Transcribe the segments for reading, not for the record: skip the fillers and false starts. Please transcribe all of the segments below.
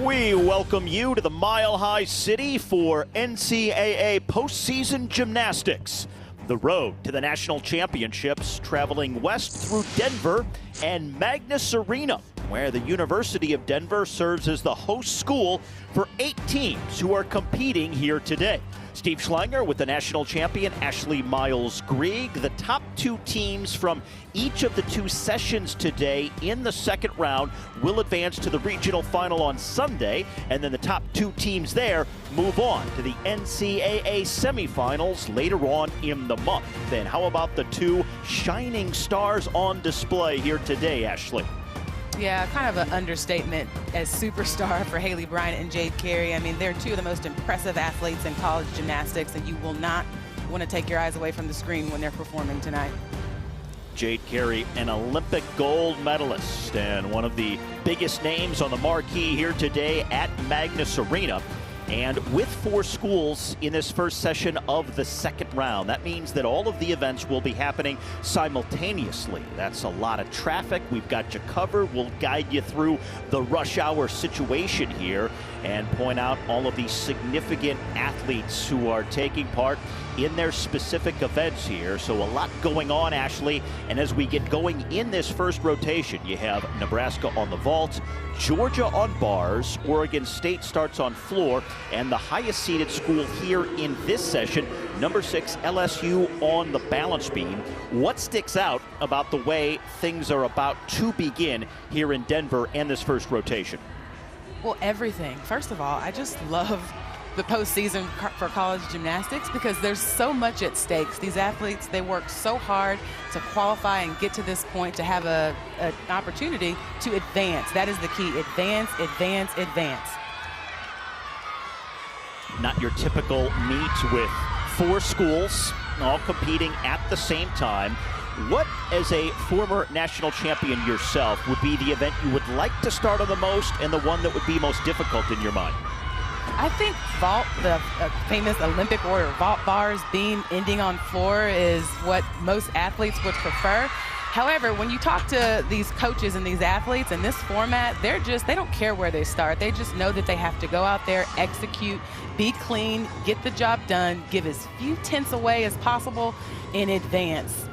We welcome you to the Mile High City for NCAA postseason gymnastics. The road to the national championships traveling west through Denver and Magnus Arena, where the University of Denver serves as the host school for 8 teams who are competing here today. Steve Schlanger with the national champion Ashley Miles-Grieg. The top 2 teams from each of the 2 sessions today in the second round will advance to the regional final on Sunday, and then the top 2 teams there move on to the NCAA semifinals later on in the month. Then how about the 2 shining stars on display here today, Ashley? Yeah, kind of an understatement as superstar for Haley Bryant and Jade Carey. I mean, they're 2 of the most impressive athletes in college gymnastics, and you will not want to take your eyes away from the screen when they're performing tonight. Jade Carey, an Olympic gold medalist and one of the biggest names on the marquee here today at Magnus Arena. And with 4 schools in this first session of the second round, that means that all of the events will be happening simultaneously. That's a lot of traffic. We've got you covered. We'll guide you through the rush hour situation here and point out all of these significant athletes who are taking part in their specific events here. So a lot going on, Ashley. And as we get going in this first rotation, you have Nebraska on the vault, Georgia on bars, Oregon State starts on floor, and the highest seeded school here in this session, number 6 LSU on the balance beam. What sticks out about the way things are about to begin here in Denver and this first rotation? Well, everything. First of all, I just love the postseason for college gymnastics because there's so much at stakes. These athletes, they work so hard to qualify and get to this point to have an opportunity to advance. That is the key. Advance, advance, advance. Not your typical meet with 4 schools all competing at the same time. What, as a former national champion yourself, would be the event you would like to start on the most and the one that would be most difficult in your mind? I think vault, the famous Olympic order, vault, bars, beam, ending on floor is what most athletes would prefer. However, when you talk to these coaches and these athletes in this format, they don't care where they start. They just know that they have to go out there, execute, be clean, get the job done, give as few tenths away as possible in advance.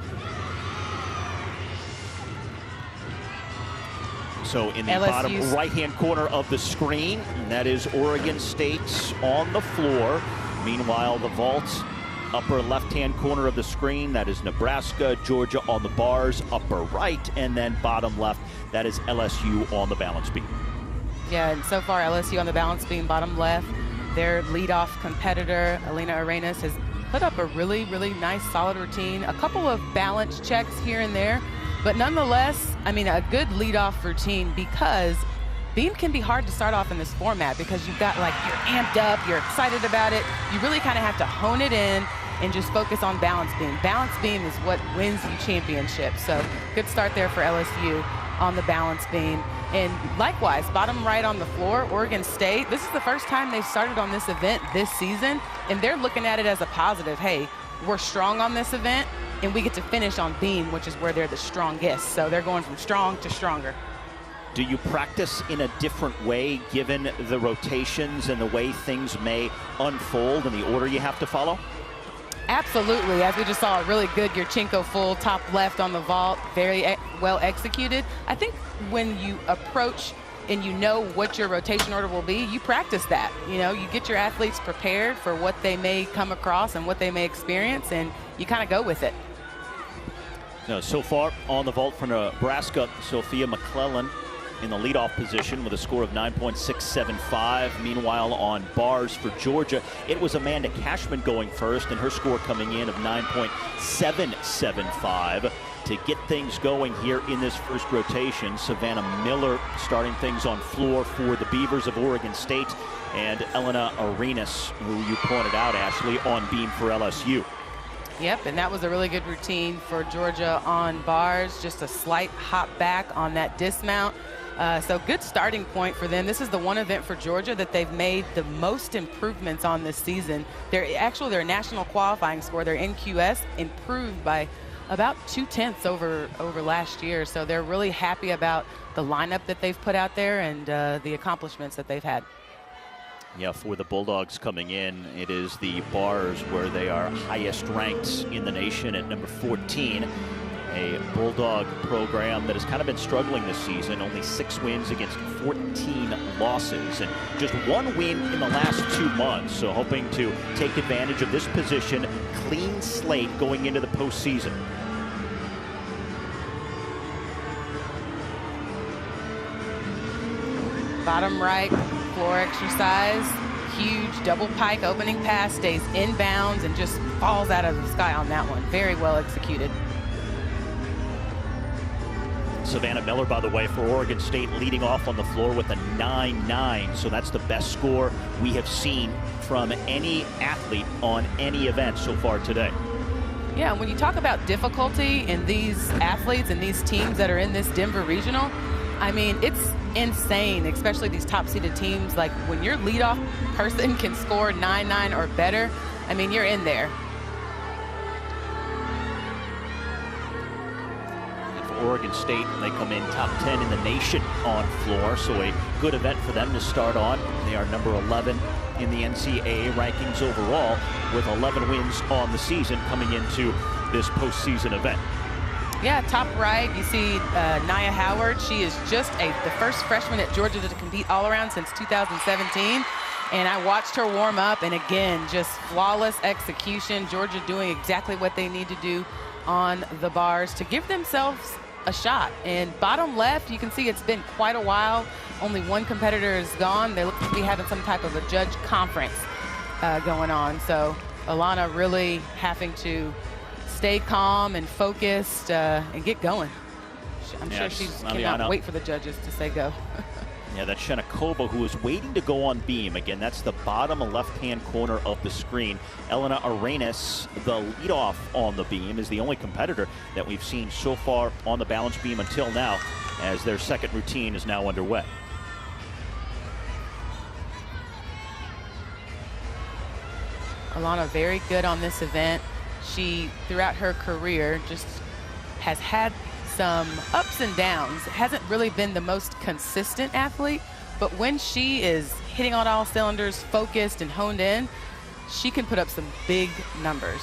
So in the LSU's bottom right-hand corner of the screen, that is Oregon State on the floor. Meanwhile, the vault, upper left-hand corner of the screen, that is Nebraska, Georgia on the bars, upper right, and then bottom left, that is LSU on the balance beam. Yeah, and so far LSU on the balance beam, bottom left. Their leadoff competitor, Elena Arenas, has put up a really, really nice, solid routine. A couple of balance checks here and there. But nonetheless, I mean, a good leadoff routine because beam can be hard to start off in this format because you've got, like, you're amped up, you're excited about it. You really kind of have to hone it in and just focus on balance beam. Balance beam is what wins you championships. So good start there for LSU on the balance beam. And likewise, bottom right on the floor, Oregon State. This is the first time they've started on this event this season, and they're looking at it as a positive. Hey, we're strong on this event, and we get to finish on beam, which is where they're the strongest. So they're going from strong to stronger. Do you practice in a different way given the rotations and the way things may unfold and the order you have to follow? Absolutely. As we just saw, a really good Yurchenko full top left on the vault, very well executed. I think when you approach and you know what your rotation order will be, you practice that. You know, you get your athletes prepared for what they may come across and what they may experience, and you kind of go with it. Now, so far on the vault for Nebraska, Sophia McClellan in the leadoff position with a score of 9.675. Meanwhile, on bars for Georgia, it was Amanda Cashman going first, and her score coming in of 9.775. To get things going here in this first rotation, Savannah Miller starting things on floor for the Beavers of Oregon State, and Elena Arenas, who you pointed out, Ashley, on beam for LSU. Yep, and that was a really good routine for Georgia on bars, just a slight hop back on that dismount. So good starting point for them. This is the one event for Georgia that they've made the most improvements on this season. Their national qualifying score, their NQS, improved by about 0.2 over last year. So they're really happy about the lineup that they've put out there and the accomplishments that they've had. Yeah, for the Bulldogs coming in, it is the bars where they are highest ranked in the nation at number 14. A Bulldog program that has kind of been struggling this season, only 6 wins against 14 losses, and just 1 win in the last 2 months. So hoping to take advantage of this position, clean slate going into the postseason. Bottom right, floor exercise, huge double pike opening pass, stays inbounds and just falls out of the sky on that one. Very well executed. Savannah Miller, by the way, for Oregon State, leading off on the floor with a 9-9. So that's the best score we have seen from any athlete on any event so far today. Yeah, when you talk about difficulty in these athletes and these teams that are in this Denver regional, I mean, it's insane, especially these top-seeded teams. Like, when your leadoff person can score 9-9 or better, I mean, you're in there. Oregon State, they come in top 10 in the nation on floor, so a good event for them to start on. They are number 11 in the NCAA rankings overall, with 11 wins on the season coming into this postseason event. Yeah, top right, you see Nia Howard. She is just the first freshman at Georgia to compete all around since 2017. And I watched her warm up, and again, just flawless execution. Georgia doing exactly what they need to do on the bars to give themselves a shot. And bottom left, you can see it's been quite a while. Only 1 competitor is gone. They look to be having some type of a judge conference going on. So Alana really having to stay calm and focused and get going. I'm sure she cannot wait for the judges to say go. Yeah, that's Shenikova, who is waiting to go on beam. Again, that's the bottom left-hand corner of the screen. Elena Arenas, the leadoff on the beam, is the only competitor that we've seen so far on the balance beam until now, as their second routine is now underway. Alana very good on this event. She, throughout her career, just has had some ups and downs. Hasn't really been the most consistent athlete, but when she is hitting on all cylinders, focused and honed in, she can put up some big numbers.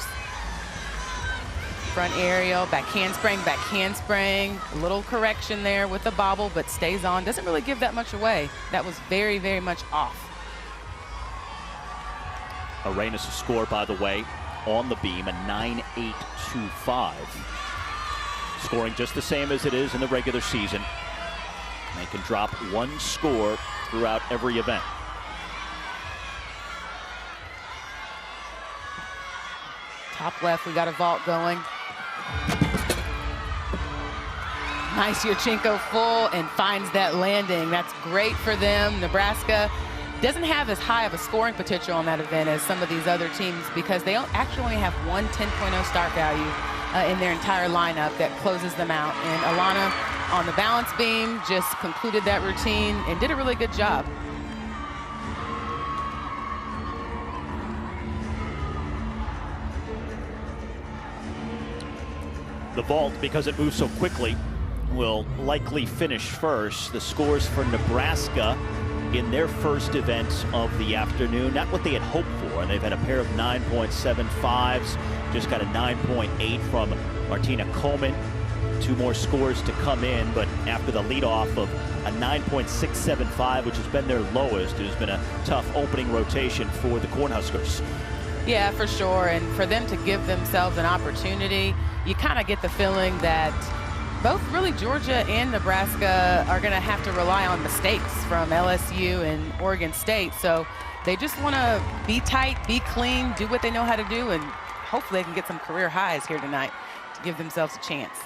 Front aerial, back handspring, a little correction there with the bobble, but stays on. Doesn't really give that much away. That was very, very much off. Arenas' score, by the way, on the beam, a 9.825. Scoring just the same as it is in the regular season. They can drop 1 score throughout every event. Top left, we got a vault going. Nice Yurchenko full and finds that landing. That's great for them. Nebraska doesn't have as high of a scoring potential on that event as some of these other teams because they actually only have 1 10.0 start value in their entire lineup that closes them out. And Alana on the balance beam just concluded that routine and did a really good job. The vault, because it moves so quickly, will likely finish first. The scores for Nebraska in their first event of the afternoon, not what they had hoped for. And they've had a pair of 9.75s, just got a 9.8 from Martina Coleman. 2 more scores to come in, but after the leadoff of a 9.675, which has been their lowest, it has been a tough opening rotation for the Cornhuskers. Yeah, for sure. And for them to give themselves an opportunity, you kind of get the feeling that both really Georgia and Nebraska are going to have to rely on mistakes from LSU and Oregon State. So they just want to be tight, be clean, do what they know how to do, and hopefully they can get some career highs here tonight to give themselves a chance.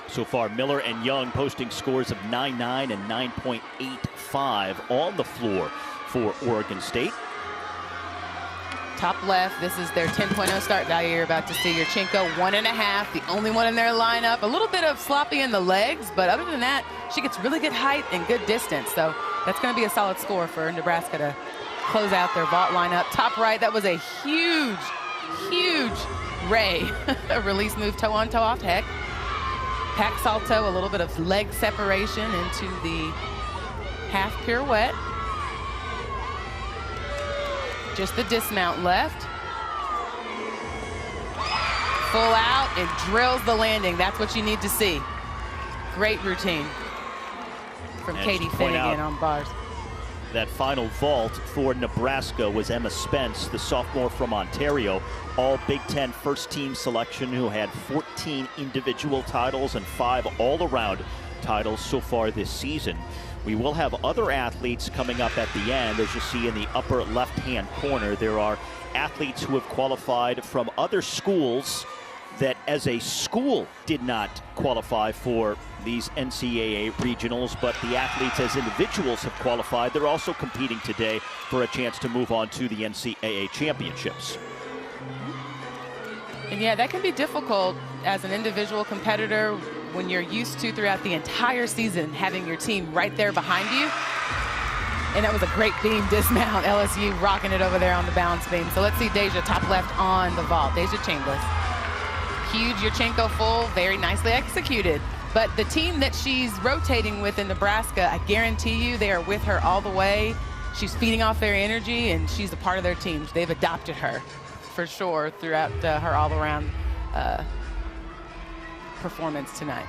So far, Miller and Young posting scores of 9.9 and 9.85 on the floor for Oregon State. Top left, this is their 10.0 start value. You're about to see Yurchenko 1.5, the only one in their lineup. A little bit of sloppy in the legs, but other than that, she gets really good height and good distance. So That's going to be a solid score for Nebraska to close out their vault lineup. Top right, that was a huge, huge ray. A release move, toe on, toe off, heck. Pack salto, a little bit of leg separation into the half pirouette. Just the dismount left. Full out, it drills the landing. That's what you need to see. Great routine from Katie Finnegan on bars. That final vault for Nebraska was Emma Spence, the sophomore from Ontario, all Big Ten first team selection, who had 14 individual titles and 5 all-around titles so far this season. We will have other athletes coming up at the end. As you see in the upper left-hand corner, there are athletes who have qualified from other schools that as a school did not qualify for these NCAA regionals, but the athletes as individuals have qualified. They're also competing today for a chance to move on to the NCAA championships. And yeah, that can be difficult as an individual competitor when you're used to throughout the entire season having your team right there behind you. And that was a great beam dismount. LSU rocking it over there on the balance beam. So let's see Deja top left on the vault. Deja Chambliss. Huge Yurchenko full, very nicely executed. But the team that she's rotating with in Nebraska, I guarantee you they are with her all the way. She's feeding off their energy, and she's a part of their team. They've adopted her for sure throughout her all-around performance tonight.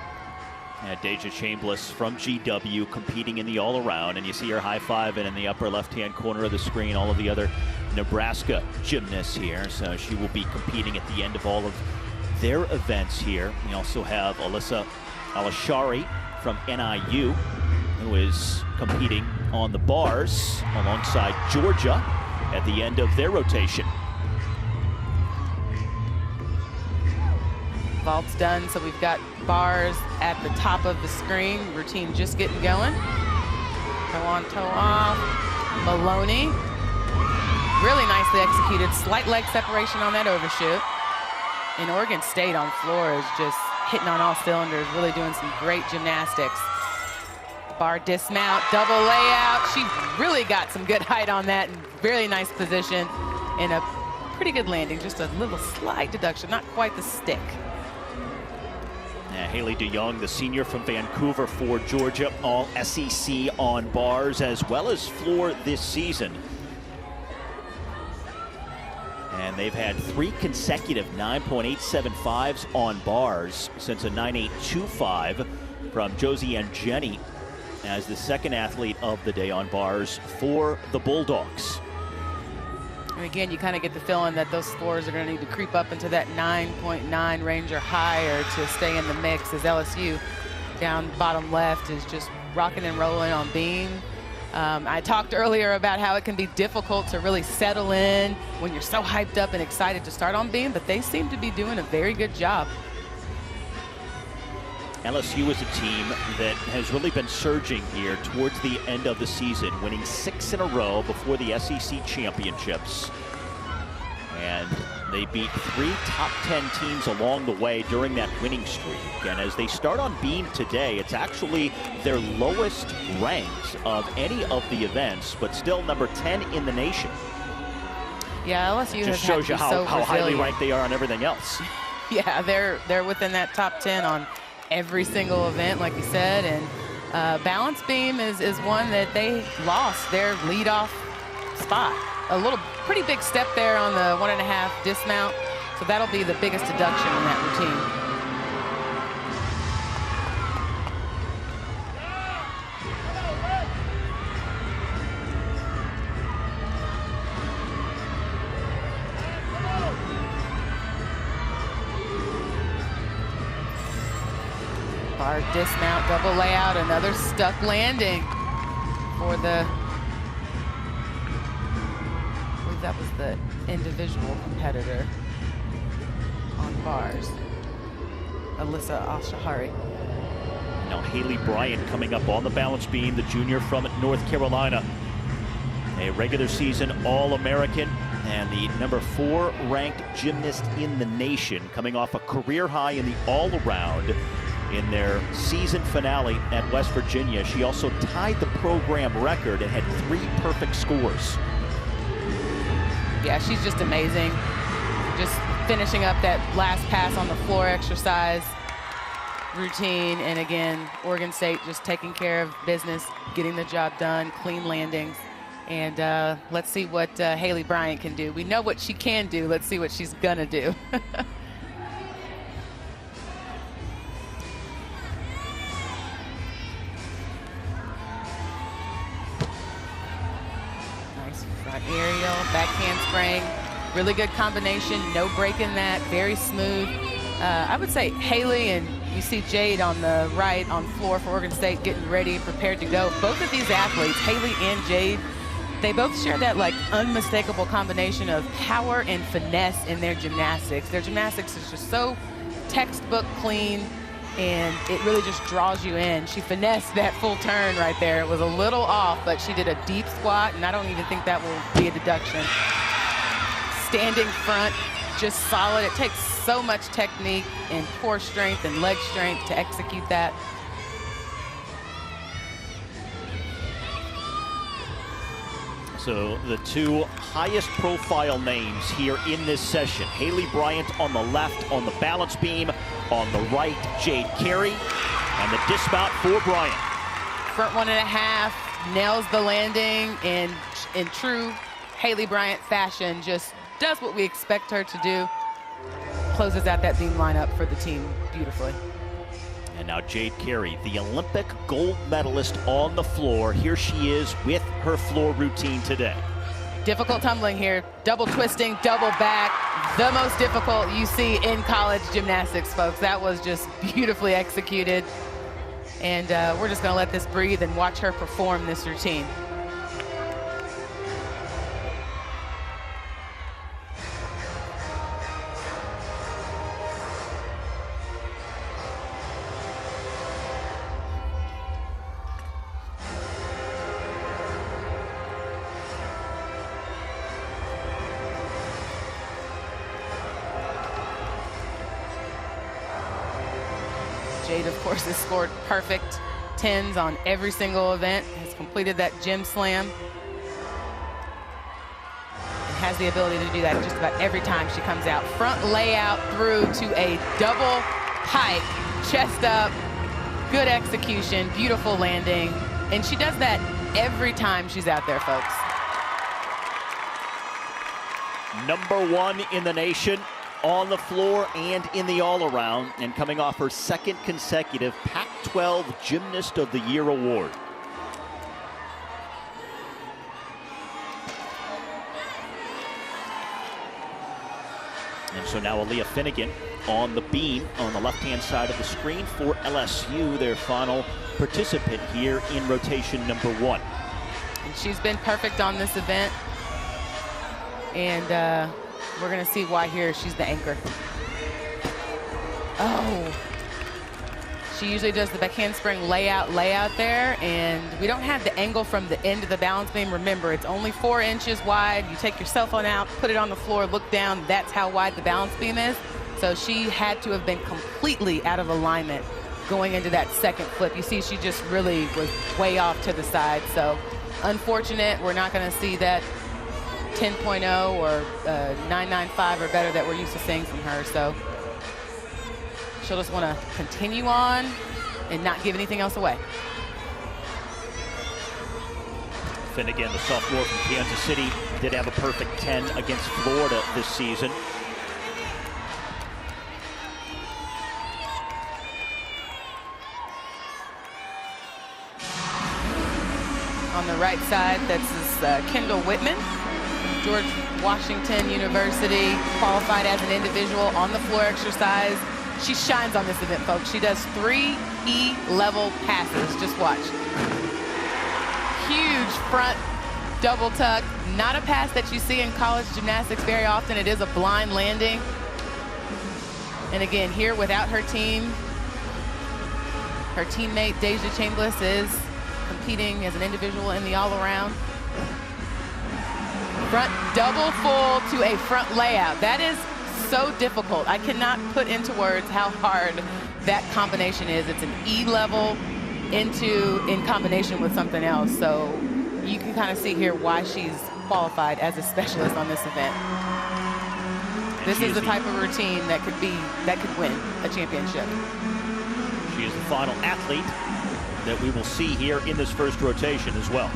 Yeah, Deja Chambliss from GW competing in the all-around, and you see her high-fiving in the upper left-hand corner of the screen, all of the other Nebraska gymnasts here. So she will be competing at the end of all of their events here. We also have Alyssa Alashari from NIU, who is competing on the bars alongside Georgia at the end of their rotation. Vault's done, so we've got bars at the top of the screen. Routine just getting going. Toe on, toe off. Maloney. Really nicely executed. Slight leg separation on that overshoot. And Oregon State on floor is just hitting on all cylinders, really doing some great gymnastics. Bar dismount, double layout. She really got some good height on that and really nice position and a pretty good landing. Just a little slight deduction, not quite the stick. Haley DeYoung, the senior from Vancouver for Georgia, all SEC on bars as well as floor this season. And they've had 3 consecutive 9.875s on bars since a 9.825 from Josie and Jenny as the second athlete of the day on bars for the Bulldogs. And again, you kind of get the feeling that those scores are going to need to creep up into that 9.9 range or higher to stay in the mix, as LSU down bottom left is just rocking and rolling on beam. I talked earlier about how it can be difficult to really settle in when you're so hyped up and excited to start on beam, but they seem to be doing a very good job. LSU is a team that has really been surging here towards the end of the season, winning 6 in a row before the SEC championships. And they beat 3 top 10 teams along the way during that winning streak. And as they start on beam today, it's actually their lowest ranked of any of the events, but still number 10 in the nation. Yeah, LSU just shows you how highly ranked they are on everything else. Yeah, they're within that top 10 on every single event, like you said, and balance beam is one that they lost their leadoff spot. A pretty big step there on the 1.5 dismount, so that'll be the biggest deduction in that routine. Bar dismount, double layout, another stuck landing for the, I believe that was the individual competitor on bars, Alyssa Alshahari. Now Haley Bryant coming up on the balance beam, the junior from North Carolina. A regular season All-American and the number 4 ranked gymnast in the nation, coming off a career high in the all-around in their season finale at West Virginia. She also tied the program record and had 3 perfect scores. Yeah, she's just amazing. Just finishing up that last pass on the floor exercise routine. And again, Oregon State just taking care of business, getting the job done, clean landings. And let's see what Haley Bryant can do. We know what she can do. Let's see what she's gonna do. Nice front aerial, backhand spring. Really good combination, no break in that, very smooth. I would say Haley, and you see Jade on the right on floor for Oregon State getting ready, prepared to go. Both of these athletes, Haley and Jade, they both share that like unmistakable combination of power and finesse in their gymnastics. Their gymnastics is just so textbook clean, and it really just draws you in. She finessed that full turn right there. It was a little off, but she did a deep squat, and I don't even think that will be a deduction. Standing front, just solid. It takes so much technique and core strength and leg strength to execute that. So the 2 highest profile names here in this session. Haley Bryant on the left on the balance beam, on the right Jade Carey, and the dismount for Bryant. Front 1.5, nails the landing, and in true Haley Bryant fashion, just does what we expect her to do. Closes out that beam lineup for the team beautifully. And now Jade Carey, the Olympic gold medalist on the floor. Here she is with her floor routine today. Difficult tumbling here, double twisting, double back. The most difficult you see in college gymnastics, folks. That was just beautifully executed. And we're just gonna let this breathe and watch her perform this routine. Jade, of course, has scored perfect 10s on every single event, has completed that gym slam, and has the ability to do that just about every time she comes out. Front layout through to a double pike, chest up, good execution, beautiful landing, and she does that every time she's out there, folks. Number 1 in the nation on the floor and in the all-around, and coming off her 2nd consecutive Pac-12 Gymnast of the Year award. And so now Aaliyah Finnegan on the beam on the left-hand side of the screen for LSU, their final participant here in rotation number 1. And she's been perfect on this event, and we're gonna see why here. She's the anchor. Oh, she usually does the backhand spring layout there, and we don't have the angle from the end of the balance beam. Remember, it's only 4 inches wide. You take your cell phone out, put it on the floor, look down. That's how wide the balance beam is. So she had to have been completely out of alignment going into that second flip. You see, she just really was way off to the side. So unfortunate. We're not gonna see that 10.0 or 995 or better that we're used to seeing from her. So she'll just want to continue on and not give anything else away. Finnegan, the sophomore from Kansas City, did have a perfect 10 against Florida this season. On the right side, that's Kendall Whitman, George Washington University, qualified as an individual on the floor exercise. She shines on this event, folks. She does 3 E-level passes. Just watch. Huge front double tuck. Not a pass that you see in college gymnastics very often. It is a blind landing. And again, here without her team, her teammate Deja Chambliss is competing as an individual in the all-around. Front double full to a front layout. That is so difficult. I cannot put into words how hard that combination is. It's an E level in combination with something else. So you can kind of see here why she's qualified as a specialist on this event. This is the type of routine that could win a championship. She is the final athlete that we will see here in this first rotation as well.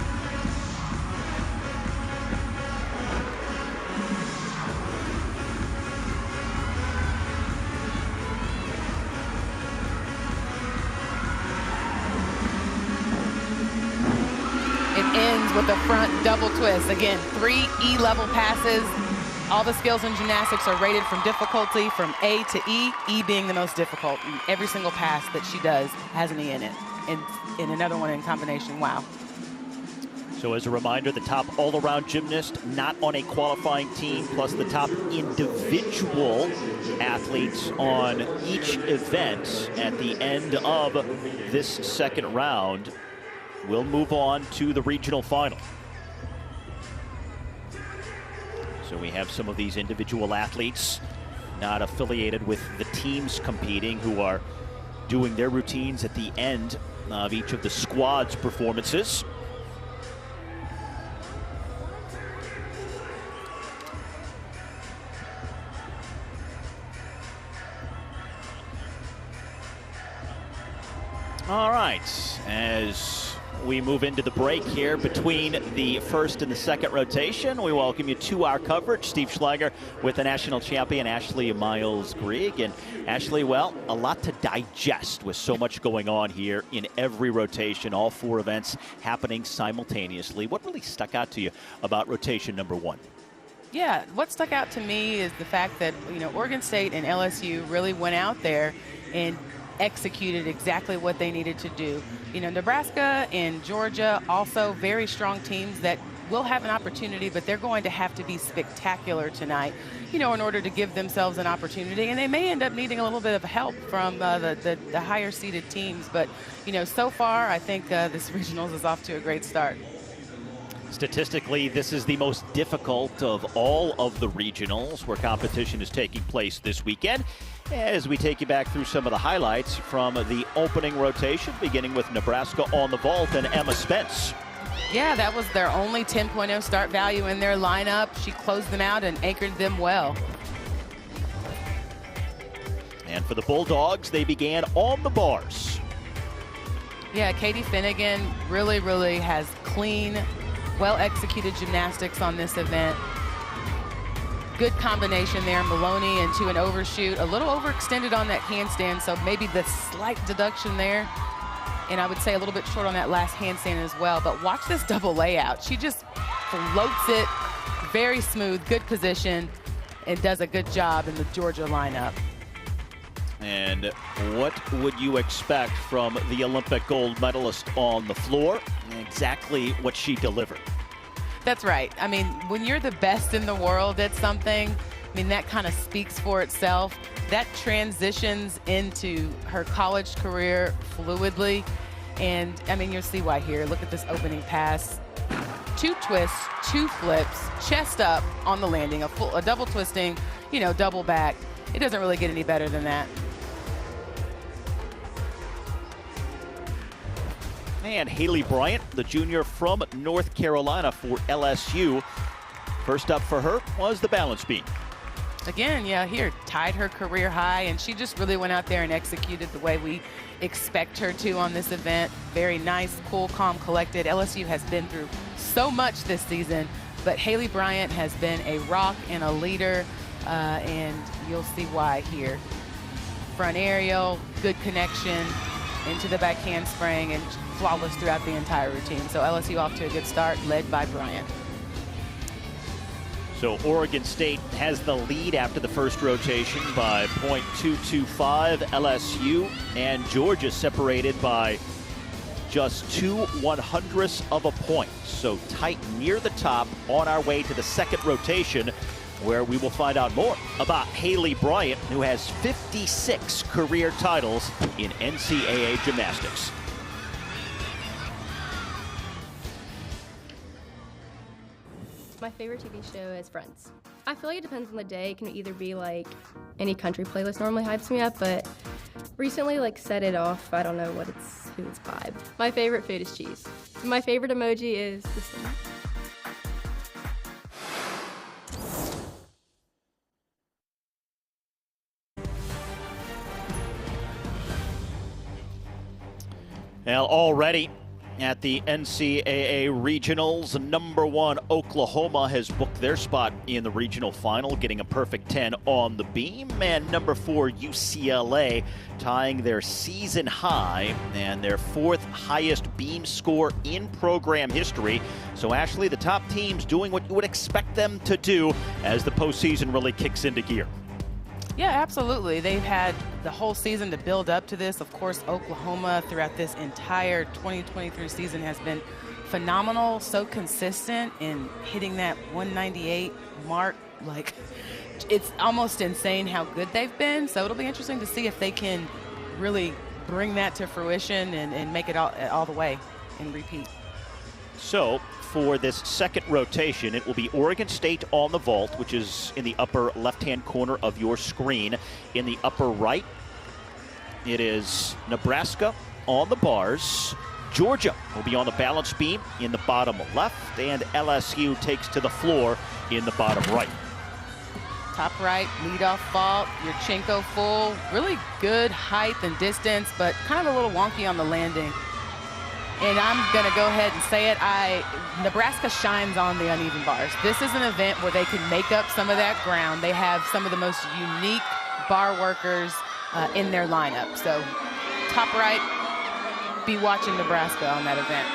It ends with a front double twist. Again, 3 E-level passes. All the skills in gymnastics are rated from difficulty from A to E, E being the most difficult. And every single pass that she does has an E in it. And another one in combination. Wow. So as a reminder, the top all-around gymnast not on a qualifying team, plus the top individual athletes on each event at the end of this second round will move on to the regional final. So we have some of these individual athletes not affiliated with the teams competing who are doing their routines at the end of each of the squad's performances. All right, as we move into the break here between the first and the second rotation, we welcome you to our coverage. Steve Schlager with the national champion, Ashley Miles-Grieg. And Ashley, well, a lot to digest with so much going on here in every rotation, all 4 events happening simultaneously. What really stuck out to you about rotation number 1? Yeah, what stuck out to me is the fact that, Oregon State and LSU really went out there and executed exactly what they needed to do. Nebraska and Georgia, also very strong teams that will have an opportunity, but they're going to have to be spectacular tonight, in order to give themselves an opportunity. And they may end up needing a little bit of help from the higher seeded teams. But, so far, I think this regionals is off to a great start. Statistically, this is the most difficult of all of the regionals where competition is taking place this weekend. As we take you back through some of the highlights from the opening rotation, beginning with Nebraska on the vault and Emma Spence. Yeah, that was their only 10.0 start value in their lineup. She closed them out and anchored them well. And for the Bulldogs, they began on the bars. Yeah, Katie Finnegan really has clean, well-executed gymnastics on this event. Good combination there, Maloney into an overshoot. A little overextended on that handstand, so maybe the slight deduction there. And I would say a little bit short on that last handstand as well. But watch this double layout. She just floats it, very smooth, good position, and does a good job in the Georgia lineup. And what would you expect from the Olympic gold medalist on the floor? Exactly what she delivered. That's right. I mean, when you're the best in the world at something, that kind of speaks for itself. That transitions into her college career fluidly. And, you'll see why here. Look at this opening pass. 2 twists, 2 flips, chest up on the landing, a double twisting, double back. It doesn't really get any better than that. And Haley Bryant, the junior from North Carolina for LSU. First up for her was the balance beam. Again, yeah, here, tied her career high, and she just really went out there and executed the way we expect her to on this event. Very nice, cool, calm, collected. LSU has been through so much this season, but Haley Bryant has been a rock and a leader, and you'll see why here. Front aerial, good connection into the back handspring, and flawless throughout the entire routine. So LSU off to a good start, led by Bryant. So Oregon State has the lead after the first rotation by .225. LSU and Georgia separated by just 2/100ths of a point. So tight near the top on our way to the second rotation, where we will find out more about Haley Bryant, who has 56 career titles in NCAA gymnastics. My favorite TV show is Friends. I feel like it depends on the day. It can either be like any country playlist normally hypes me up, but recently like Set It Off, I don't know who it's by. My favorite food is cheese. My favorite emoji is the same. Well, already at the NCAA Regionals, #1 Oklahoma has booked their spot in the regional final, getting a perfect 10 on the beam, and #4 UCLA tying their season high and their 4th highest beam score in program history. So Ashley, the top teams doing what you would expect them to do as the postseason really kicks into gear. Yeah, absolutely. They've had the whole season to build up to this. Of course, Oklahoma throughout this entire 2023 season has been phenomenal, so consistent in hitting that 198 mark. Like, it's almost insane how good they've been. So it'll be interesting to see if they can really bring that to fruition and make it all the way and repeat. So for this second rotation, it will be Oregon State on the vault, which is in the upper left-hand corner of your screen. In the upper right, it is Nebraska on the bars. Georgia will be on the balance beam in the bottom left, and LSU takes to the floor in the bottom right. Top right, leadoff vault, your Chinko full, really good height and distance, but kind of a little wonky on the landing. And I'm going to go ahead and say it. Nebraska shines on the uneven bars. This is an event where they can make up some of that ground. They have some of the most unique bar workers in their lineup. So top right, be watching Nebraska on that event.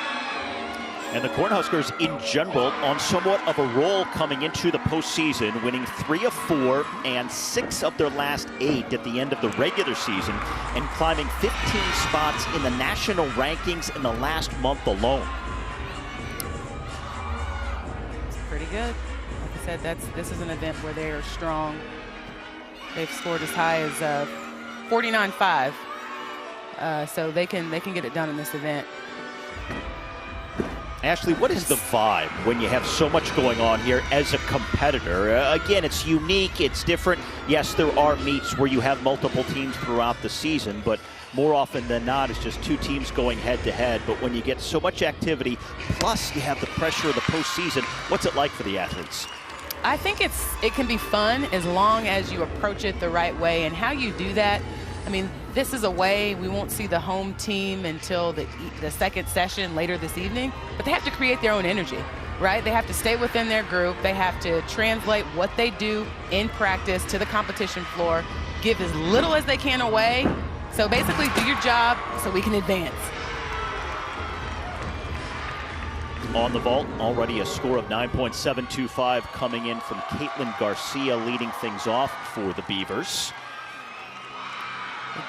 And the Cornhuskers in general on somewhat of a roll coming into the postseason, winning 3 of 4 and 6 of their last 8 at the end of the regular season, and climbing 15 spots in the national rankings in the last month alone. It's pretty good. Like I said, this is an event where they are strong. They've scored as high as 49.5, so they can get it done in this event. Ashley, what is the vibe when you have so much going on here as a competitor? Again, it's unique, it's different. Yes, there are meets where you have multiple teams throughout the season, but more often than not, it's just 2 teams going head-to-head. But when you get so much activity, plus you have the pressure of the postseason, what's it like for the athletes? I think it can be fun as long as you approach it the right way. And how you do that, I mean, this is a way we won't see the home team until the second session later this evening, but they have to create their own energy, right? They have to stay within their group. They have to translate what they do in practice to the competition floor, give as little as they can away. So basically do your job so we can advance. On the vault, already a score of 9.725 coming in from Caitlin Garcia, leading things off for the Beavers.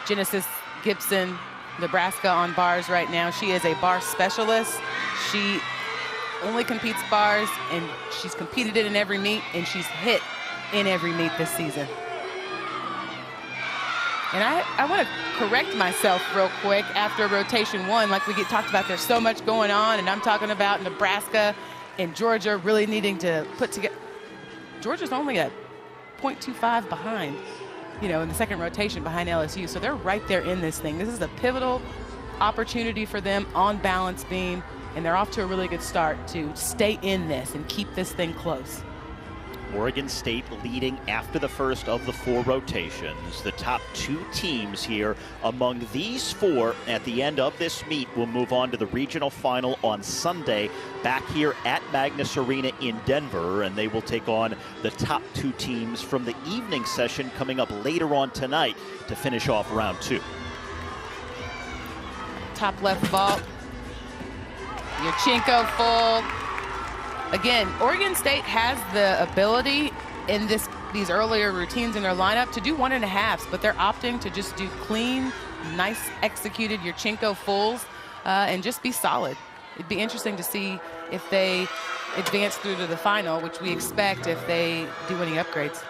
Genesis Gibson, Nebraska on bars right now. She is a bar specialist. She only competes bars, and she's competed in every meet, and she's hit in every meet this season. And I want to correct myself real quick after rotation 1. Like we talked about, there's so much going on, and I'm talking about Nebraska and Georgia really needing to put together. Georgia's only at 0.25 behind, in the second rotation behind LSU. So they're right there in this thing. This is a pivotal opportunity for them on balance beam, and they're off to a really good start to stay in this and keep this thing close. Oregon State leading after the first of the 4 rotations. The top 2 teams here among these 4 at the end of this meet will move on to the regional final on Sunday back here at Magnus Arena in Denver, and they will take on the top 2 teams from the evening session coming up later on tonight to finish off round 2. Top left vault. Your Chinko full. Again, Oregon State has the ability in these earlier routines in their lineup to do 1.5s, but they're opting to just do clean, nice executed your Chinko fulls and just be solid. It'd be interesting to see if they advance through to the final, which we expect if they do any upgrades.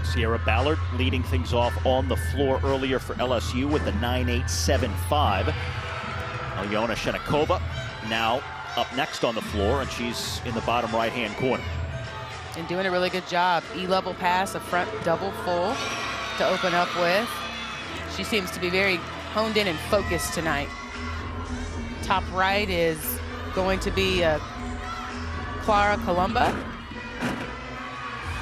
Sierra Ballard leading things off on the floor earlier for LSU with the 9.875. Alyona Shenikova now up next on the floor, and she's in the bottom right-hand corner. And doing a really good job. E-level pass, a front double full to open up with. She seems to be very honed in and focused tonight. Top right is going to be Clara Columba.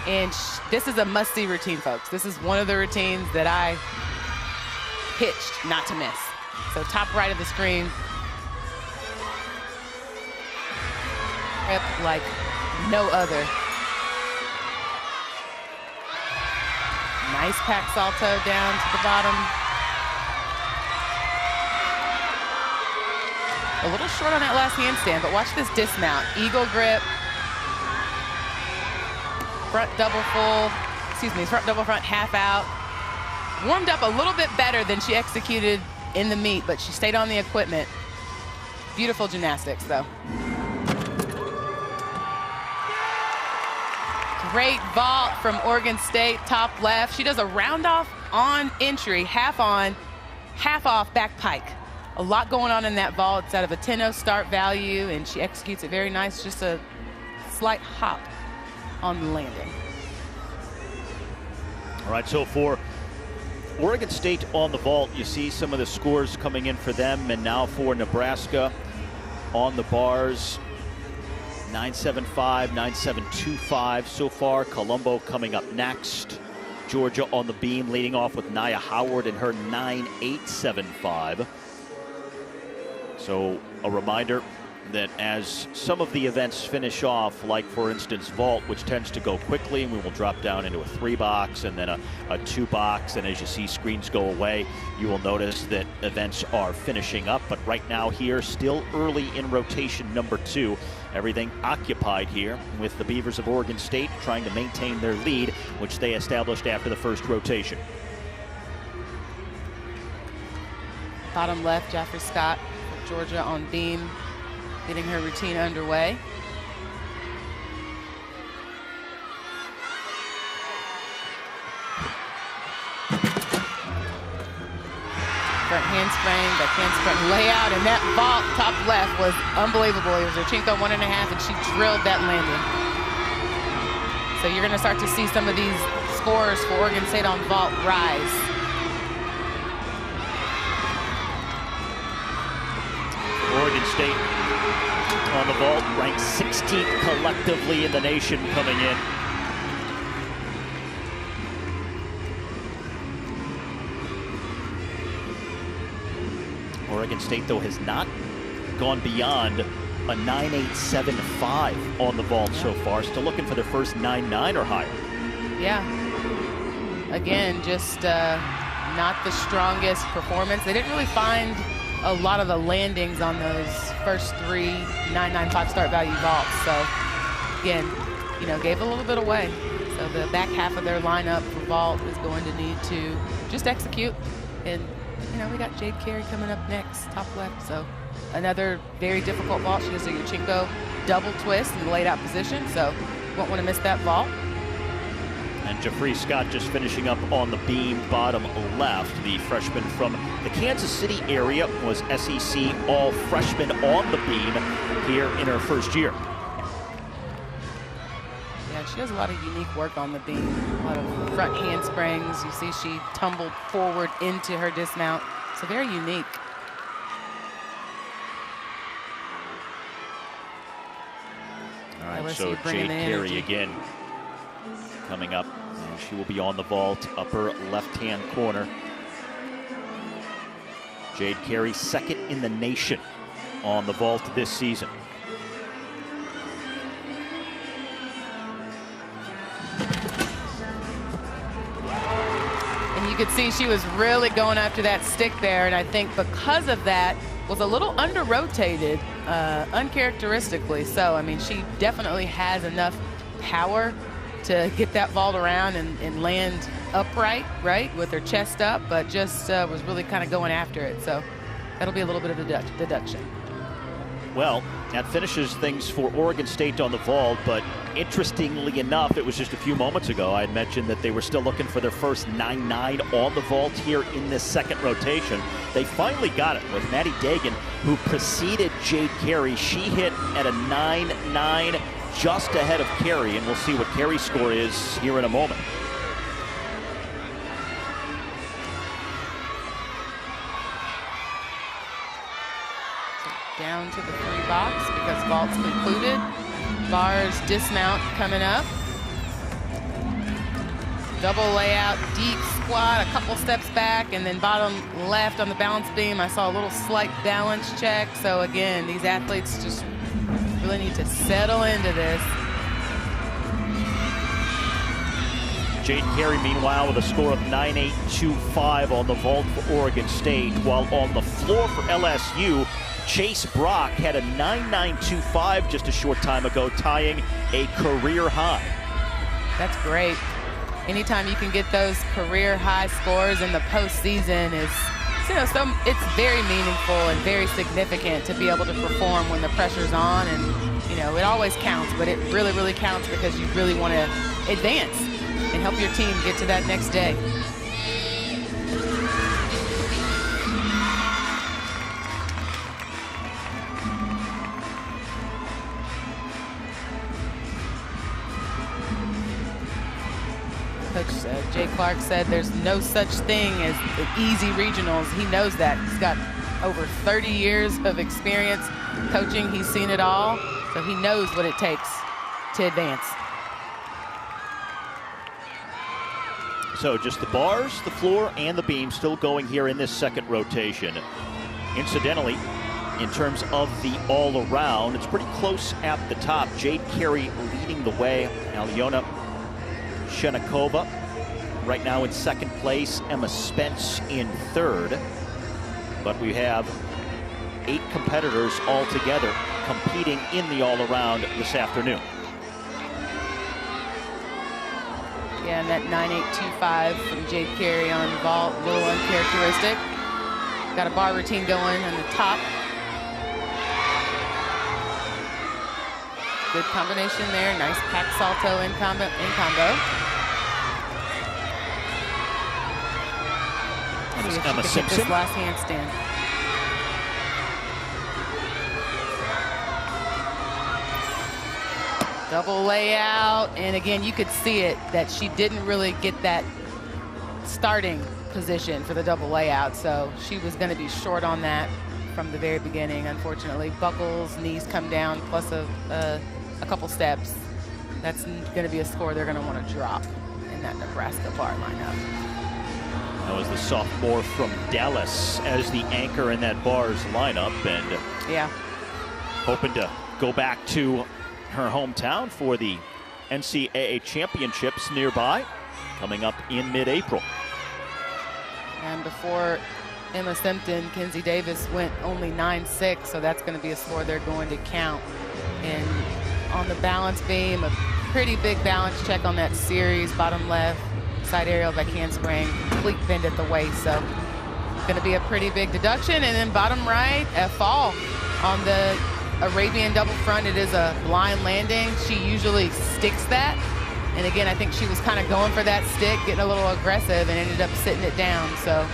And this is a must-see routine, folks. This is one of the routines that I pitched not to miss. So top right of the screen. Grip like no other. Nice pack salto down to the bottom. A little short on that last handstand, but watch this dismount. Eagle grip. Front double full, front double front half out. Warmed up a little bit better than she executed in the meet, but she stayed on the equipment. Beautiful gymnastics, though. Great vault from Oregon State, top left. She does a round off on entry, half on, half off back pike. A lot going on in that vault. It's out of a 10-0 start value, and she executes it very nice. Just a slight hop on the landing. All right, so for Oregon State on the vault, you see some of the scores coming in for them, and now for Nebraska on the bars. 9.75, 9.725 so far. Colombo coming up next. Georgia on the beam, leading off with Nia Howard in her 9.875. So a reminder that as some of the events finish off, like for instance vault, which tends to go quickly, and we will drop down into a 3-box and then a 2-box, and as you see screens go away, you will notice that events are finishing up. But right now here, still early in rotation number 2. Everything occupied here with the Beavers of Oregon State trying to maintain their lead, which they established after the first rotation. Bottom left, Jaffrey Scott, Georgia on beam, getting her routine underway. Front handspring, back handspring layout, and that vault top left was unbelievable. It was Zerchenko 1.5, and she drilled that landing. So you're going to start to see some of these scores for Oregon State on vault rise. Oregon State on the vault, ranked 16th collectively in the nation coming in. Oregon State, though, has not gone beyond a 9.875 on the vault so far. Still looking for their first 9.9 or higher. Yeah. Again, just not the strongest performance. They didn't really find a lot of the landings on those first 3 9.95 start value vaults. So again, you know, gave a little bit away. So the back half of their lineup for vault is going to need to just execute. And you know, we got Jade Carey coming up next, top left. So another very difficult vault. She does a Yurchenko double twist in the laid out position. So won't want to miss that vault. And Jaffrey Scott just finishing up on the beam, bottom left. The freshman from the Kansas City area was SEC all-freshman on the beam here in her first year. Yeah, she does a lot of unique work on the beam. A lot of front handsprings. You see she tumbled forward into her dismount. So very unique. All right, LSU so bringing Jade the Carey energy again coming up. And she will be on the vault, upper left-hand corner. Jade Carey, second in the nation on the vault this season. And you could see she was really going after that stick there, and I think because of that was a little under-rotated, uncharacteristically so. I mean, she definitely has enough power to get that vault around and land upright, right, with her chest up, but just was really kind of going after it. So that'll be a little bit of a deduction. Well, that finishes things for Oregon State on the vault, but interestingly enough, it was just a few moments ago I had mentioned that they were still looking for their first 9-9 on the vault here in this second rotation. They finally got it with Maddie Dagan, who preceded Jade Carey. She hit at a 9-9, just ahead of Carey, and we'll see what Carey's score is here in a moment. Down to the 3 box because vault's concluded. Bars dismount coming up. Double layout, deep squat, a couple steps back, and then bottom left on the balance beam. I saw a little slight balance check. So again, these athletes just really need to settle into this. Jade Carey, meanwhile, with a score of 9.825 on the vault for Oregon State, while on the floor for LSU, Chase Brock had a 9.925 just a short time ago, tying a career high. That's great. Anytime you can get those career high scores in the postseason is, it's very meaningful and very significant to be able to perform when the pressure's on. And, it always counts, but it really, really counts because you really want to advance and help your team get to that next day. Coach Jay Clark said there's no such thing as the easy regionals. He knows that. He's got over 30 years of experience coaching. He's seen it all, so he knows what it takes to advance. So just the bars, the floor, and the beam still going here in this second rotation. Incidentally, in terms of the all-around, it's pretty close at the top. Jade Carey leading the way. Alyona Shenikova right now in second place. Emma Spence in third. But we have 8 competitors all together competing in the all-around this afternoon. Yeah, and that 9.825 from Jade Carey on vault, a little uncharacteristic. Got a bar routine going on the top. Good combination there. Nice pack salto in combo. And See if Emma she can hit Simpson. this last handstand. Double layout, and again, you could see it that she didn't really get that starting position for the double layout, so she was going to be short on that from the very beginning. Unfortunately, buckles, knees come down, plus a couple steps. That's going to be a score they're going to want to drop in that Nebraska bar lineup. That was the sophomore from Dallas as the anchor in that bars lineup, and yeah, hoping to go back to her hometown for the NCAA championships nearby, coming up in mid-April. And before Emma Simpson, Kenzie Davis went only 9.6, so that's going to be a score they're going to count. And on the balance beam, a pretty big balance check on that series, bottom left, side aerial back handspring, complete bend at the waist, so going to be a pretty big deduction. And then bottom right, a fall on the Arabian double front. It is a blind landing. She usually sticks that. And again, I think she was kind of going for that stick, getting a little aggressive, and ended up sitting it down. So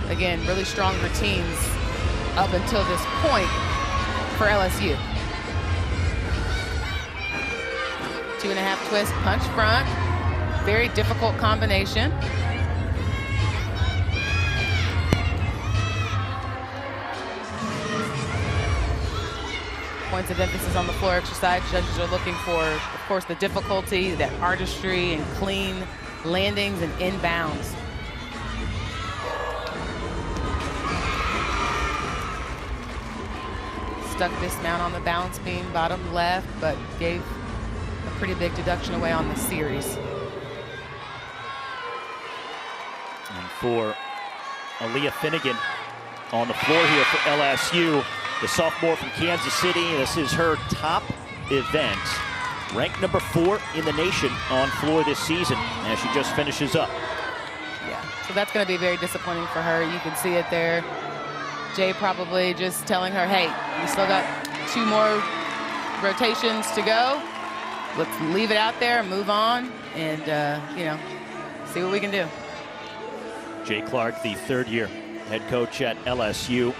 again, really strong routines up until this point for LSU. 2.5 twist, punch front. Very difficult combination. Points of emphasis on the floor exercise. Judges are looking for, of course, the difficulty, that artistry, and clean landings and inbounds. Stuck dismount on the balance beam, bottom left, but gave a pretty big deduction away on the series. And for Aaliyah Finnegan on the floor here for LSU, the sophomore from Kansas City. This is her top event. Ranked number 4 in the nation on floor this season as she just finishes up. Yeah, so that's going to be very disappointing for her. You can see it there. Jay probably just telling her, hey, we still got 2 more rotations to go. Let's leave it out there and move on and, you know, see what we can do. Jay Clark, the 3rd-year head coach at LSU,